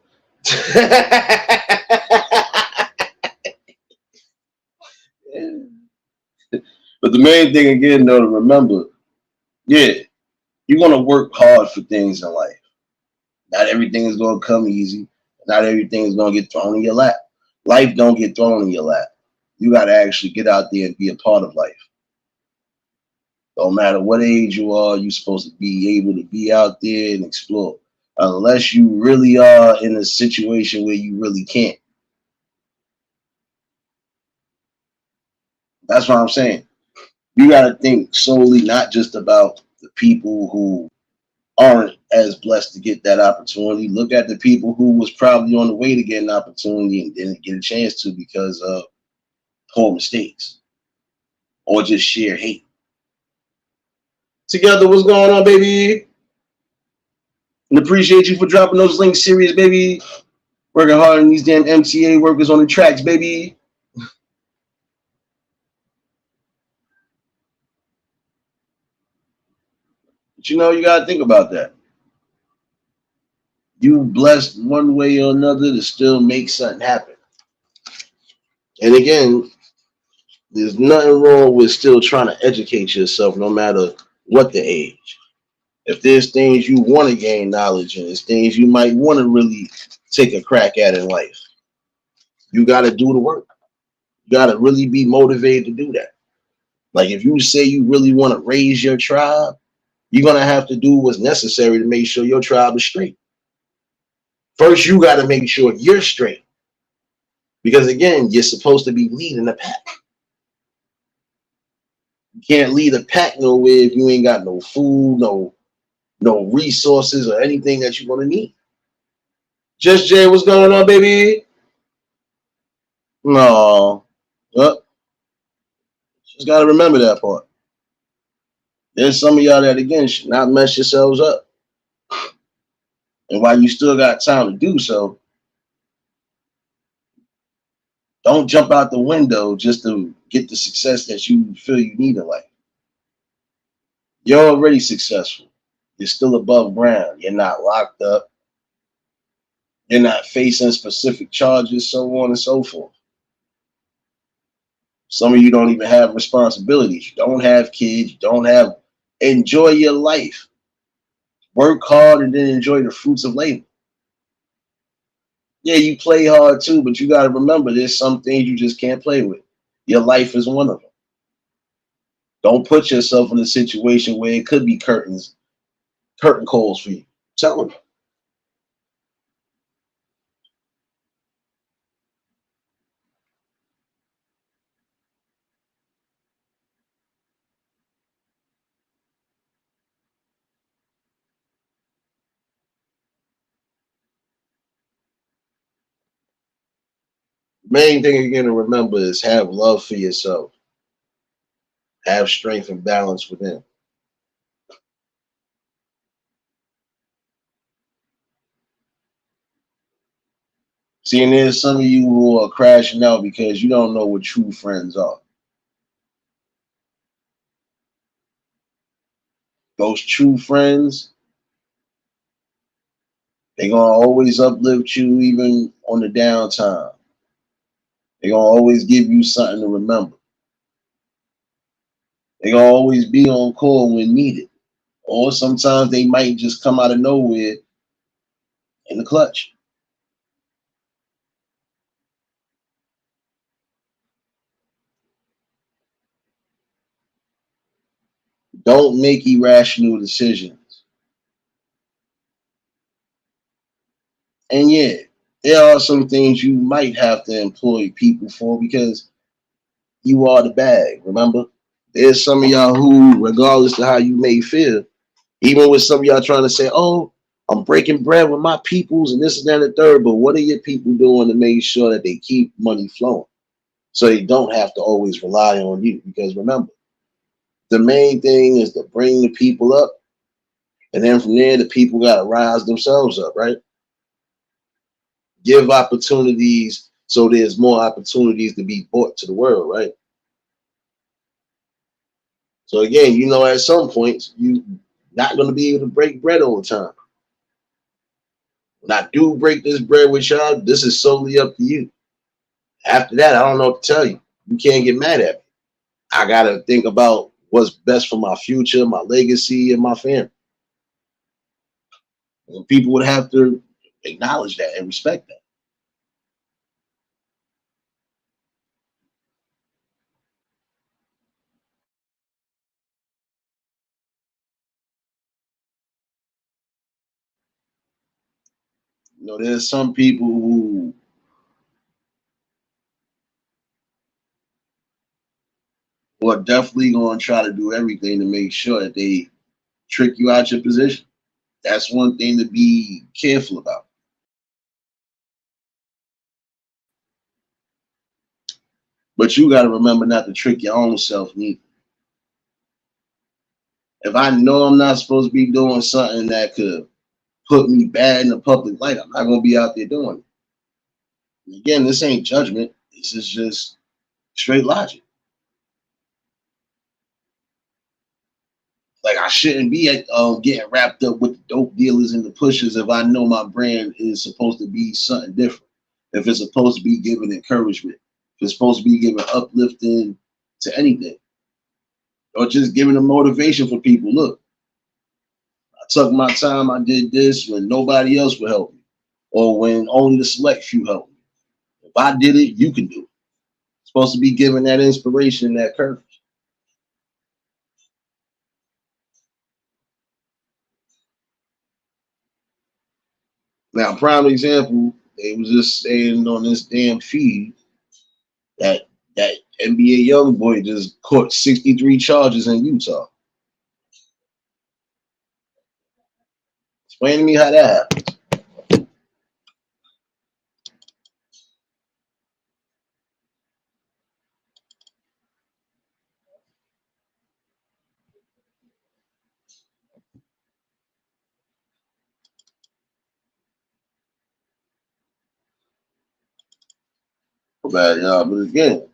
But the main thing again, though, to remember, yeah, you're gonna work hard for things in life. Not everything is gonna come easy. Not everything is gonna get thrown in your lap. Life don't get thrown in your lap. You gotta actually get out there and be a part of life. Don't matter what age you are, you're supposed to be able to be out there and explore. Unless you really are in a situation where you really can't. That's what I'm saying. You got to think solely not just about the people who aren't as blessed to get that opportunity. Look at the people who was probably on the way to get an opportunity and didn't get a chance to because of poor mistakes or just sheer hate. Together, what's going on, baby? And appreciate you for dropping those links, serious, baby. Working hard on these damn MTA workers on the tracks, baby. But you know, you got to think about that. You blessed one way or another to still make something happen. And again, there's nothing wrong with still trying to educate yourself no matter what the age. If there's things you want to gain knowledge in, there's things you might want to really take a crack at in life. You got to do the work. You got to really be motivated to do that. Like if you say you really want to raise your tribe, you're going to have to do what's necessary to make sure your tribe is straight. First, you got to make sure you're straight. Because again, you're supposed to be leading the pack. You can't lead a pack nowhere if you ain't got no food, no resources or anything that you're going to need. Just Jay, what's going on, baby? No. Just got to remember that part. There's some of y'all that, again, should not mess yourselves up. And while you still got time to do so, don't jump out the window just to get the success that you feel you need in life. You're already successful. You're still above ground. You're not locked up. You're not facing specific charges, so on and so forth. Some of you don't even have responsibilities. You don't have kids. You don't have. Enjoy your life. Work hard and then enjoy the fruits of labor. Yeah, you play hard too, but you got to remember there's some things you just can't play with. Your life is one of them. Don't put yourself in a situation where it could be curtain calls for you. Tell them. Main thing you're gonna remember is have love for yourself. Have strength and balance within. See, and there's some of you who are crashing out because you don't know what true friends are. Those true friends, they're gonna always uplift you even on the downtime. They're gonna always give you something to remember. They're gonna always be on call when needed. Or sometimes they might just come out of nowhere in the clutch. Don't make irrational decisions. And yeah, there are some things you might have to employ people for because you are the bag, remember? There's some of y'all who, regardless of how you may feel, even with some of y'all trying to say, oh, I'm breaking bread with my peoples and this and that and the third, but what are your people doing to make sure that they keep money flowing? So they don't have to always rely on you. Because remember, the main thing is to bring the people up, and then from there, the people got to rise themselves up, right? Give opportunities so there's more opportunities to be brought to the world, right? So again, at some points, you not going to be able to break bread all the time. When I do break this bread with y'all, this is solely up to you. After that, I don't know what to tell you. You can't get mad at me. I got to think about what's best for my future, my legacy, and my family. And people would have to acknowledge that and respect that. There's some people who are definitely going to try to do everything to make sure that they trick you out your position. That's one thing to be careful about. But you got to remember not to trick your own self neither. If I know I'm not supposed to be doing something that could put me bad in the public light, I'm not going to be out there doing it. Again, this ain't judgment. This is just straight logic. Like I shouldn't be getting wrapped up with the dope dealers and the pushers if I know my brand is supposed to be something different. If it's supposed to be giving encouragement, if it's supposed to be giving uplifting to anything, or just giving a motivation for people. Look, I took my time. I did this when nobody else would help me, or when only the select few helped me. If I did it, you can do it. Supposed to be giving that inspiration and that courage. Now, prime example, they was just saying on this damn feed that that NBA young boy just caught 63 charges in Utah. Explain to me how that happened. Bad, y'all. But again,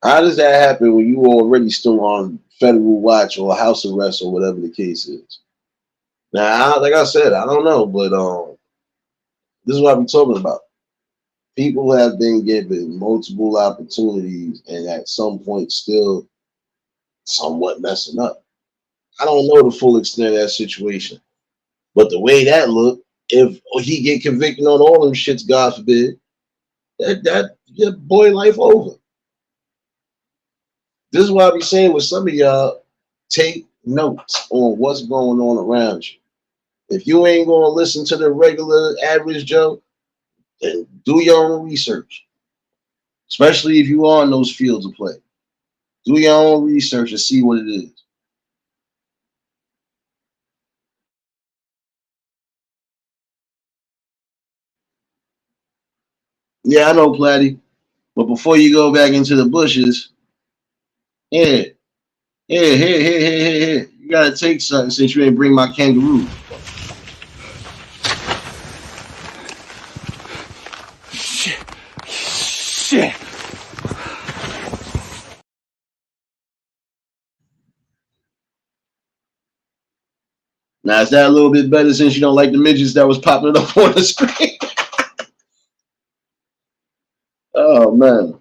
how does that happen when you already still on federal watch or house arrest or whatever the case is? Now, like I said, I don't know, but this is what I'm talking about. People have been given multiple opportunities and at some point still somewhat messing up. I don't know the full extent of that situation, but the way that looked, if he get convicted on all them shits, God forbid, that your boy life over. This is why I be saying with some of y'all, take notes on what's going on around you. If you ain't gonna listen to the regular average Joe, then do your own research. Especially if you are in those fields of play. Do your own research and see what it is. Yeah, I know, Platty. But before you go back into the bushes, yeah, here. You gotta take something since you ain't bring my kangaroo. Shit. Now is that a little bit better since you don't like the midgets that was popping up on the screen? Oh man.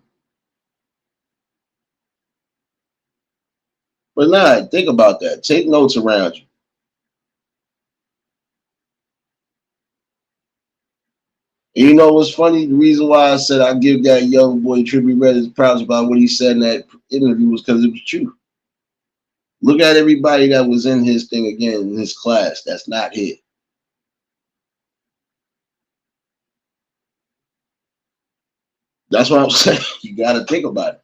But nah, think about that. Take notes around you. And you know what's funny? The reason why I said I give that young boy Trippie Redd his props about what he said in that interview was because it was true. Look at everybody that was in his thing again in his class that's not here. That's what I'm saying. You got to think about it.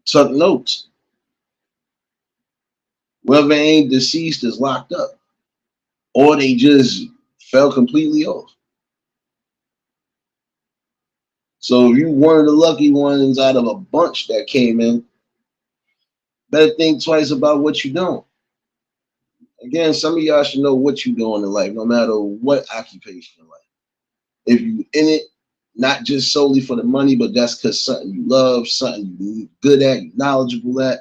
Took notes. Whoever ain't deceased is locked up, or they just fell completely off. So if you one of the lucky ones out of a bunch that came in, better think twice about what you're doing. Again, some of y'all should know what you're doing in life, no matter what occupation in life. If you in it, not just solely for the money, but that's because something you love, something you good at, you knowledgeable at.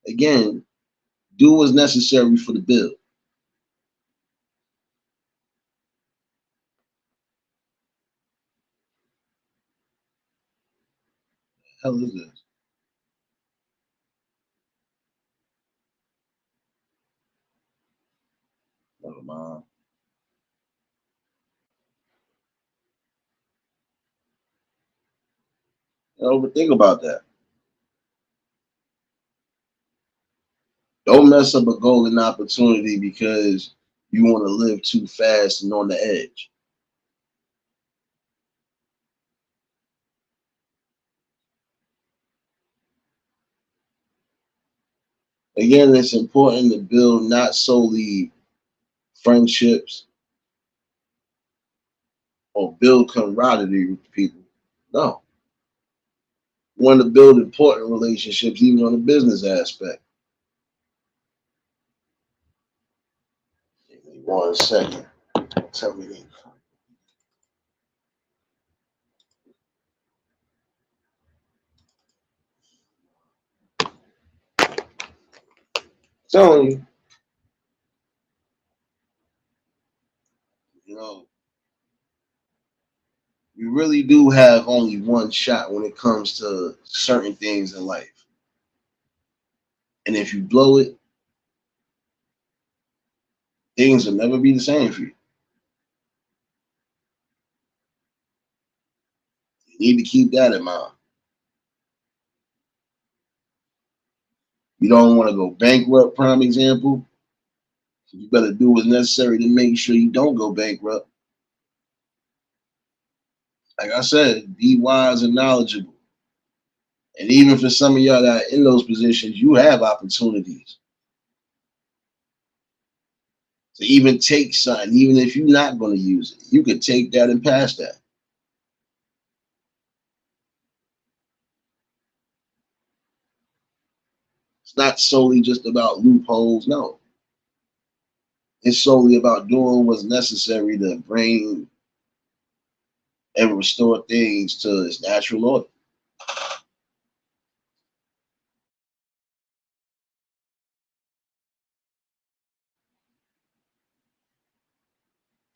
Again, do what's necessary for the bill. Hell is this? Never mind. But think about that. Don't mess up a golden opportunity because you want to live too fast and on the edge. Again, it's important to build not solely friendships or build camaraderie with people. No. You want to build important relationships, even on the business aspect. Give me 1 second. Tell me that. Telling you, you know, you really do have only one shot when it comes to certain things in life. And if you blow it, things will never be the same for you. You need to keep that in mind. You don't want to go bankrupt, prime example. You better do what's necessary to make sure you don't go bankrupt. Like I said, be wise and knowledgeable. And even for some of y'all that are in those positions, you have opportunities to even take something, even if you're not going to use it. You could take that and pass that. It's not solely just about loopholes. No, it's solely about doing what's necessary to bring and restore things to its natural order.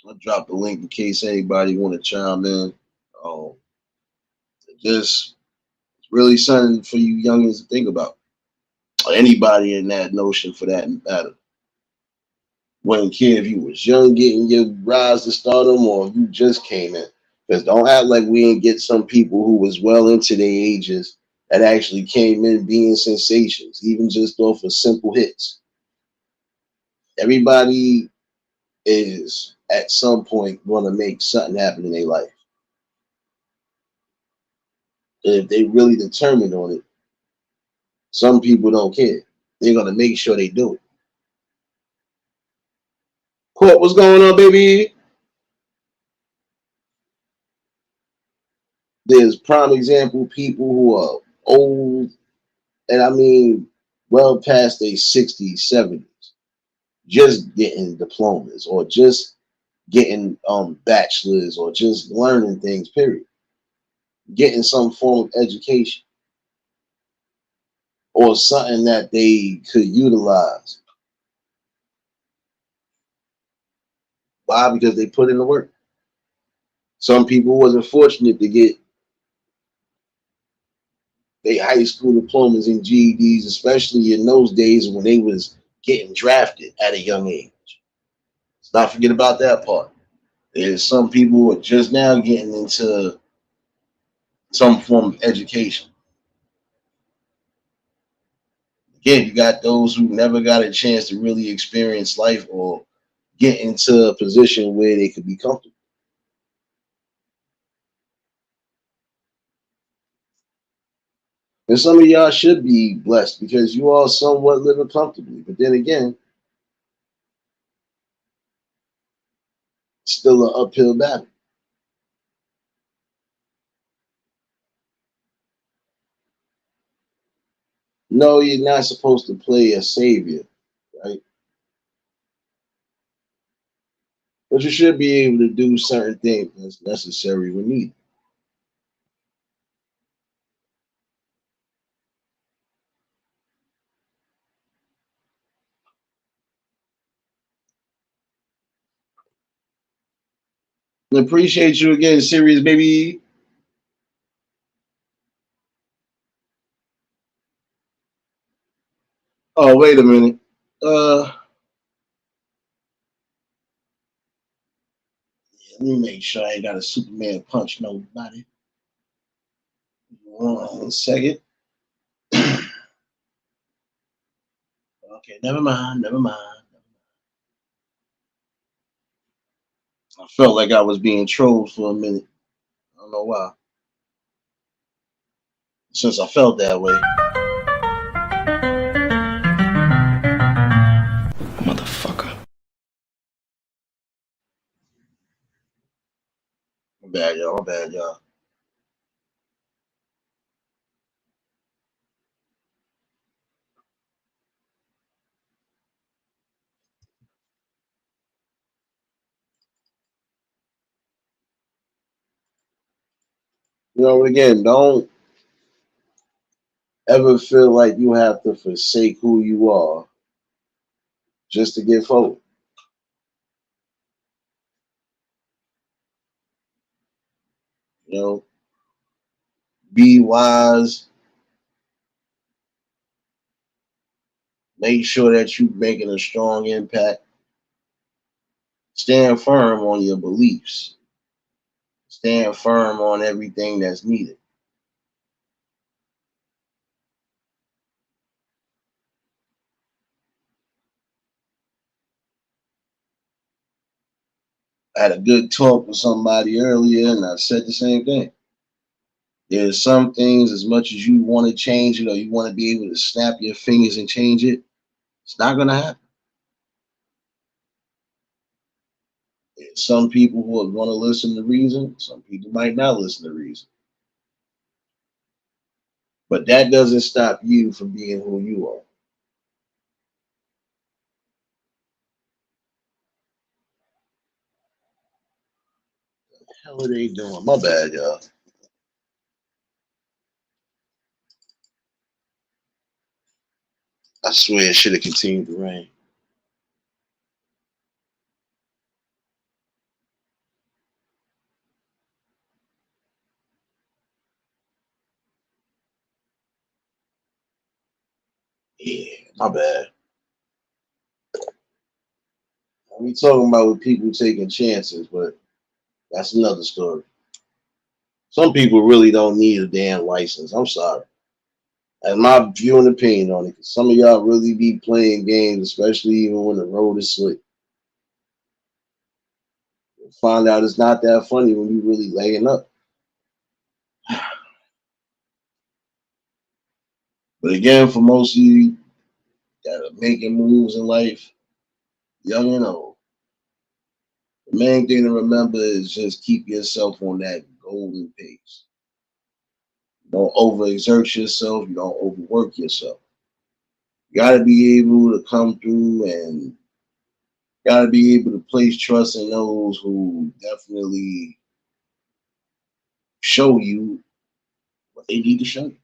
I'll drop the link in case anybody want to chime in. Um, just it's really something for you youngins to think about. Or anybody in that notion for that matter. Wouldn't care if you was young getting your rise to stardom or if you just came in. Because don't act like we didn't get some people who was well into their ages that actually came in being sensations, even just off of simple hits. Everybody is at some point going to make something happen in their life. And if they really determined on it, some people don't care. They're going to make sure they do it. Court, what's going on, baby? There's prime example people who are old, and I mean well past their 60s, 70s, just getting diplomas or just getting bachelors or just learning things, period. Getting some form of education or something that they could utilize. Why? Because they put in the work. Some people wasn't fortunate to get their high school diplomas and GEDs, especially in those days when they was getting drafted at a young age. Let's not forget about that part. There's some people who are just now getting into some form of education. Again, you got those who never got a chance to really experience life or get into a position where they could be comfortable. And some of y'all should be blessed because you all somewhat living comfortably. But then again, it's still an uphill battle. No, you're not supposed to play a savior, right? But you should be able to do certain things that's necessary when needed. And appreciate you again, serious baby. Oh, wait a minute. Let me make sure I ain't got a Superman punch nobody. 1 second. Okay, never mind, never mind. I felt like I was being trolled for a minute. I don't know why. Since I felt that way. Motherfucker. My bad, y'all. My bad, y'all. Again, don't ever feel like you have to forsake who you are just to get forward. You know, be wise. Make sure that you're making a strong impact. Stand firm on your beliefs. Stand firm on everything that's needed. I had a good talk with somebody earlier, and I said the same thing. There's some things, as much as you want to change it or you want to be able to snap your fingers and change it, it's not going to happen. There's some people who are going to listen to reason. Some people might not listen to reason. But that doesn't stop you from being who you are. What the hell are they doing? My bad, y'all. I swear it should have continued to rain. Yeah, my bad. We talking about with people taking chances, but that's another story. Some people really don't need a damn license. I'm sorry. And my view and opinion on it, 'cause some of y'all really be playing games, especially even when the road is slick. You'll find out it's not that funny when you really laying up. But again, for most of you that are making moves in life, young and old, the main thing to remember is just keep yourself on that golden pace. Don't overexert yourself. You don't overwork yourself. You got to be able to come through and got to be able to place trust in those who definitely show you what they need to show you.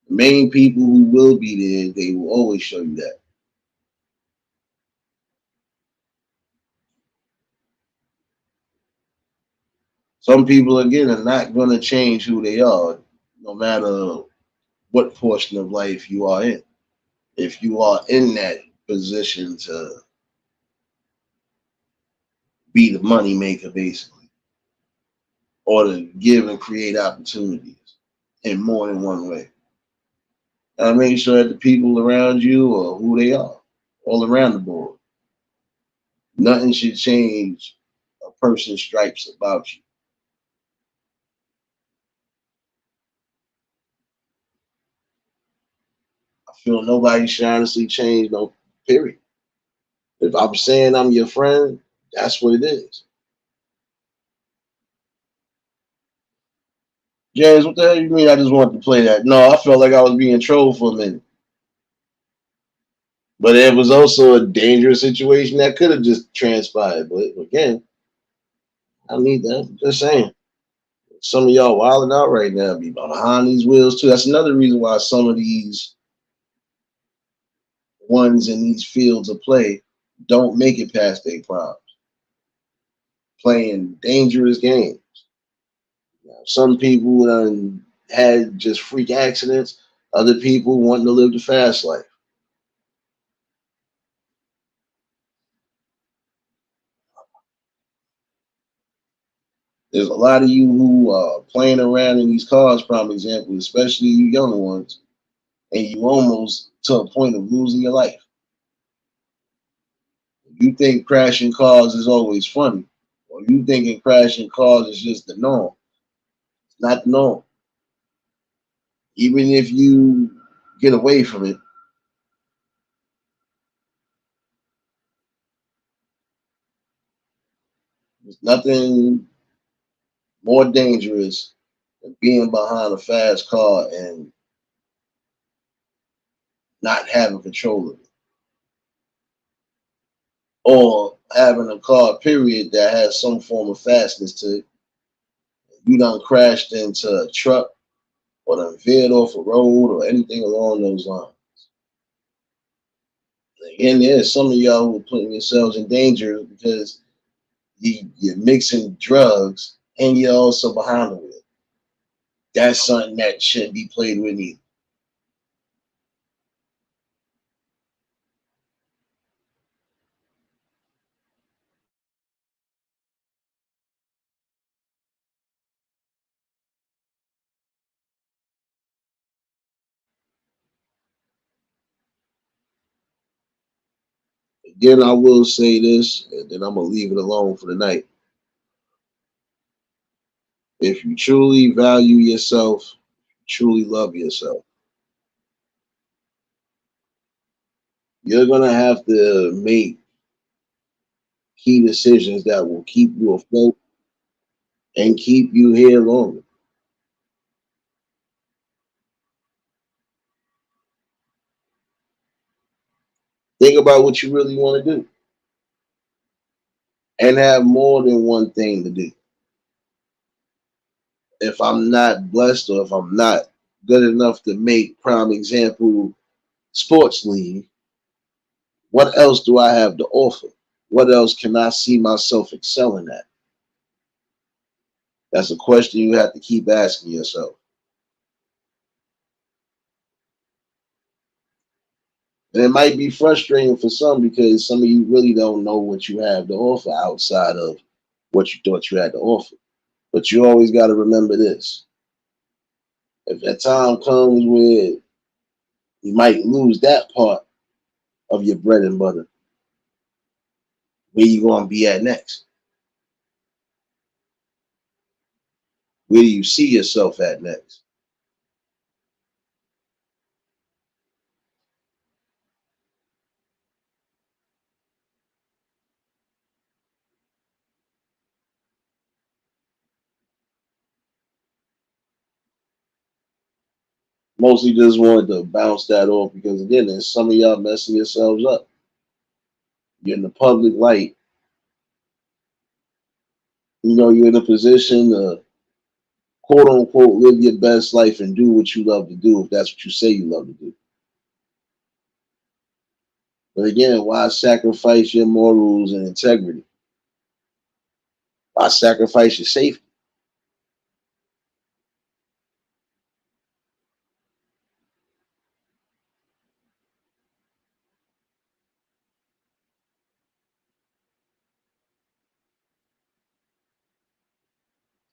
The main people who will be there, they will always show you that. Some people, again, are not going to change who they are, no matter what portion of life you are in. If you are in that position to be the money maker, basically, or to give and create opportunities in more than one way. And make sure that the people around you are who they are, all around the board. Nothing should change a person's stripes about you. I feel nobody should honestly change no period. If I'm saying I'm your friend, that's what it is. James, what the hell you mean I just wanted to play that? No, I felt like I was being trolled for a minute. But it was also a dangerous situation that could have just transpired. But again, I need that. Just saying. Some of y'all wilding out right now, be behind these wheels too. That's another reason why some of these ones in these fields of play don't make it past their primes. Playing dangerous games. Some people had just freak accidents. Other people wanting to live the fast life. There's a lot of you who are playing around in these cars, prime example, especially you younger ones, and you almost to a point of losing your life. You think crashing cars is always funny, or you thinking crashing cars is just the norm. It's not the norm. Even if you get away from it, there's nothing more dangerous than being behind a fast car and not having control of it. Or having a car, period, that has some form of fastness to it. You done crashed into a truck or done veered off a road or anything along those lines. Again, there's some of y'all who are putting yourselves in danger because you're mixing drugs and you're also behind the wheel. That's something that shouldn't be played with either. Again, I will say this, and then I'm gonna leave it alone for the night. If you truly value yourself, truly love yourself, you're gonna have to make key decisions that will keep you afloat and keep you here longer. Think about what you really want to do and have more than one thing to do. If I'm not blessed or if I'm not good enough to make prime example sports league, what else do I have to offer? What else can I see myself excelling at? That's a question you have to keep asking yourself. And it might be frustrating for some because some of you really don't know what you have to offer outside of what you thought you had to offer. But you always got to remember this. If that time comes where you might lose that part of your bread and butter, where you going to be at next? Where do you see yourself at next? Mostly just wanted to bounce that off because, again, there's some of y'all messing yourselves up. You're in the public light. You know, you're in a position to quote unquote live your best life and do what you love to do if that's what you say you love to do. But again, why sacrifice your morals and integrity? Why sacrifice your safety?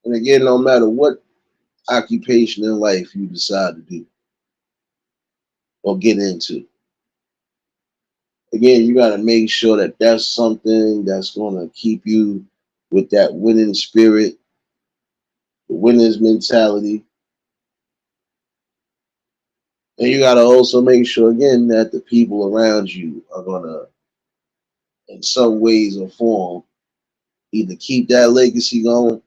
And again, no matter what occupation in life you decide to do or get into, again, you got to make sure that that's something that's going to keep you with that winning spirit, the winner's mentality. And you got to also make sure, again, that the people around you are going to, in some ways or form, either keep that legacy going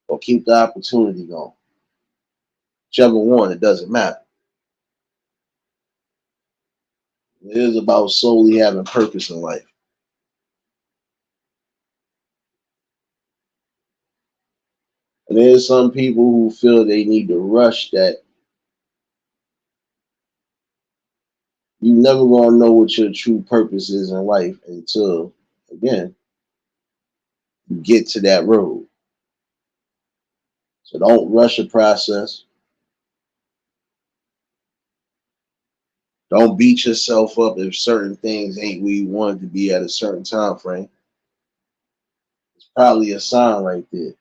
or keep the opportunity going. Whichever one, it doesn't matter. It is about solely having purpose in life. And there's some people who feel they need to rush that. You never gonna know what your true purpose is in life until, again, you get to that road. So don't rush the process. Don't beat yourself up if certain things ain't where you want it to be at a certain time frame. It's probably a sign right there.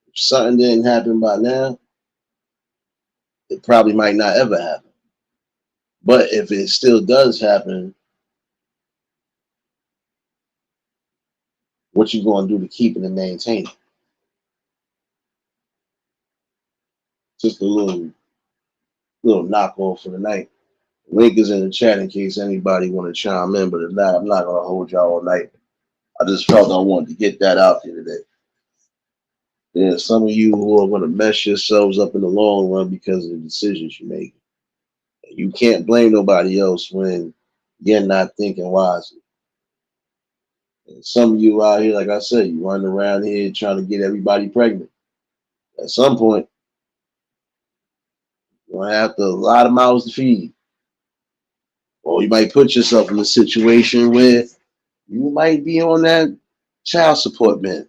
If something didn't happen by now, it probably might not ever happen. But if it still does happen, what you gonna do to keep it and maintain it? Just a little knockoff for the night. Link is in the chat in case anybody want to chime in, but if not, I'm not gonna hold y'all all night. I just felt I wanted to get that out there today. There's some of you who are gonna mess yourselves up in the long run because of the decisions you make. You can't blame nobody else when you're not thinking wisely. And some of you out here, like I said, you running around here trying to get everybody pregnant. At some point, you're gonna have to a lot of mouths to feed. Or you might put yourself in a situation where you might be on that child support man.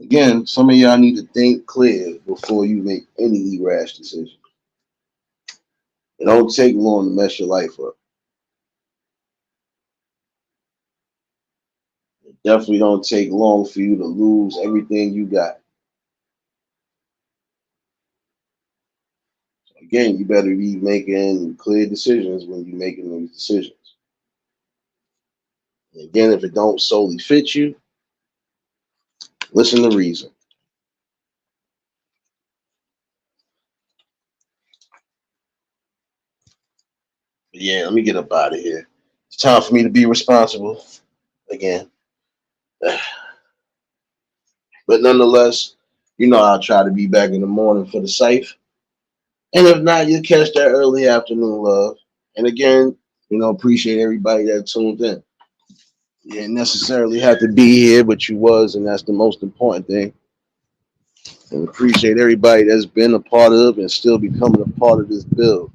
Again, some of y'all need to think clear before you make any rash decision. It don't take long to mess your life up. It definitely don't take long for you to lose everything you got. Again, you better be making clear decisions when you're making those decisions. And again, if it don't solely fit you, listen to reason. But yeah, let me get up out of here. It's time for me to be responsible again. But nonetheless, I'll try to be back in the morning for the cypher. And if not, you'll catch that early afternoon love. And again, appreciate everybody that tuned in. You didn't necessarily have to be here, but you was, and that's the most important thing. And appreciate everybody that's been a part of and still becoming a part of this build.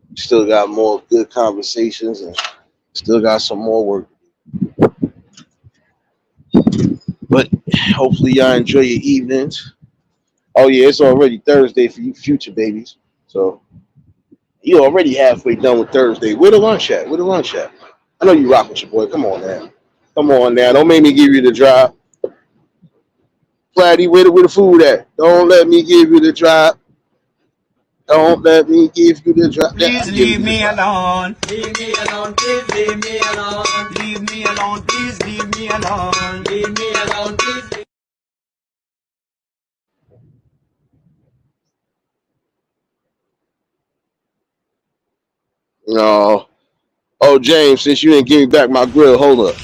We still got more good conversations and still got some more work. But hopefully y'all enjoy your evenings. Oh yeah, it's already Thursday for you future babies. So you already halfway done with Thursday. Where the lunch at? Where the lunch at? I know you rock with your boy. Come on now. Come on now. Don't make me give you the drive. Platty, where the food at? Don't let me give you the drive. Don't let me give you the drive. Yeah, Please I'm giving leave you the me drive. alone. Leave me alone, please leave me alone. Leave me alone, please leave me alone. Leave me alone, please. No. Oh, James, since you didn't give me back my grill, hold up.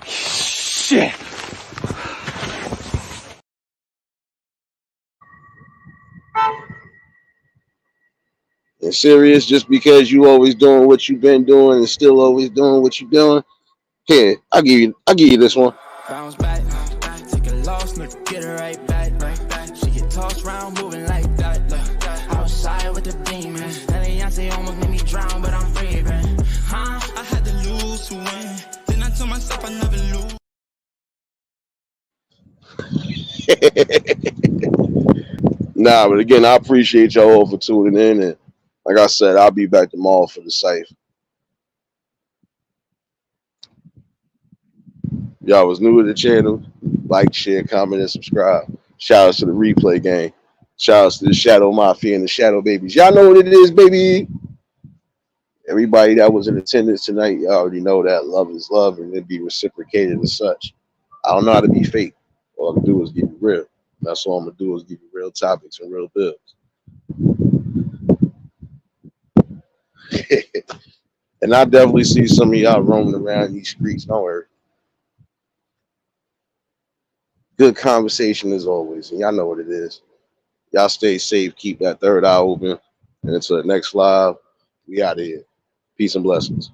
Shit. And serious, just because you always doing what you've been doing and still always doing what you're doing. Here, I'll give you this one. Bounce back, take a loss, nigga, get it right back. She get tossed round, moving like that. Outside with the demons, that Beyonce almost made me drown, but I'm breathing. I had to lose to win. Then I told myself I never lose. Nah, but again, I appreciate y'all all for tuning in. And like I said, I'll be back tomorrow for the cypher. Y'all was new to the channel, like, share, comment, and subscribe. Shout outs to the replay gang. Shout outs to the Shadow Mafia and the Shadow Babies. Y'all know what it is, baby. Everybody that was in attendance tonight, y'all already know that love is love and it be reciprocated as such. I don't know how to be fake. All I can do is give you real. That's all I'm gonna do is give you real topics and real bills. And I definitely see some of y'all roaming around these streets. Don't worry. Good conversation as always. And y'all know what it is. Y'all stay safe. Keep that third eye open. And until the next live, we out of here. Peace and blessings.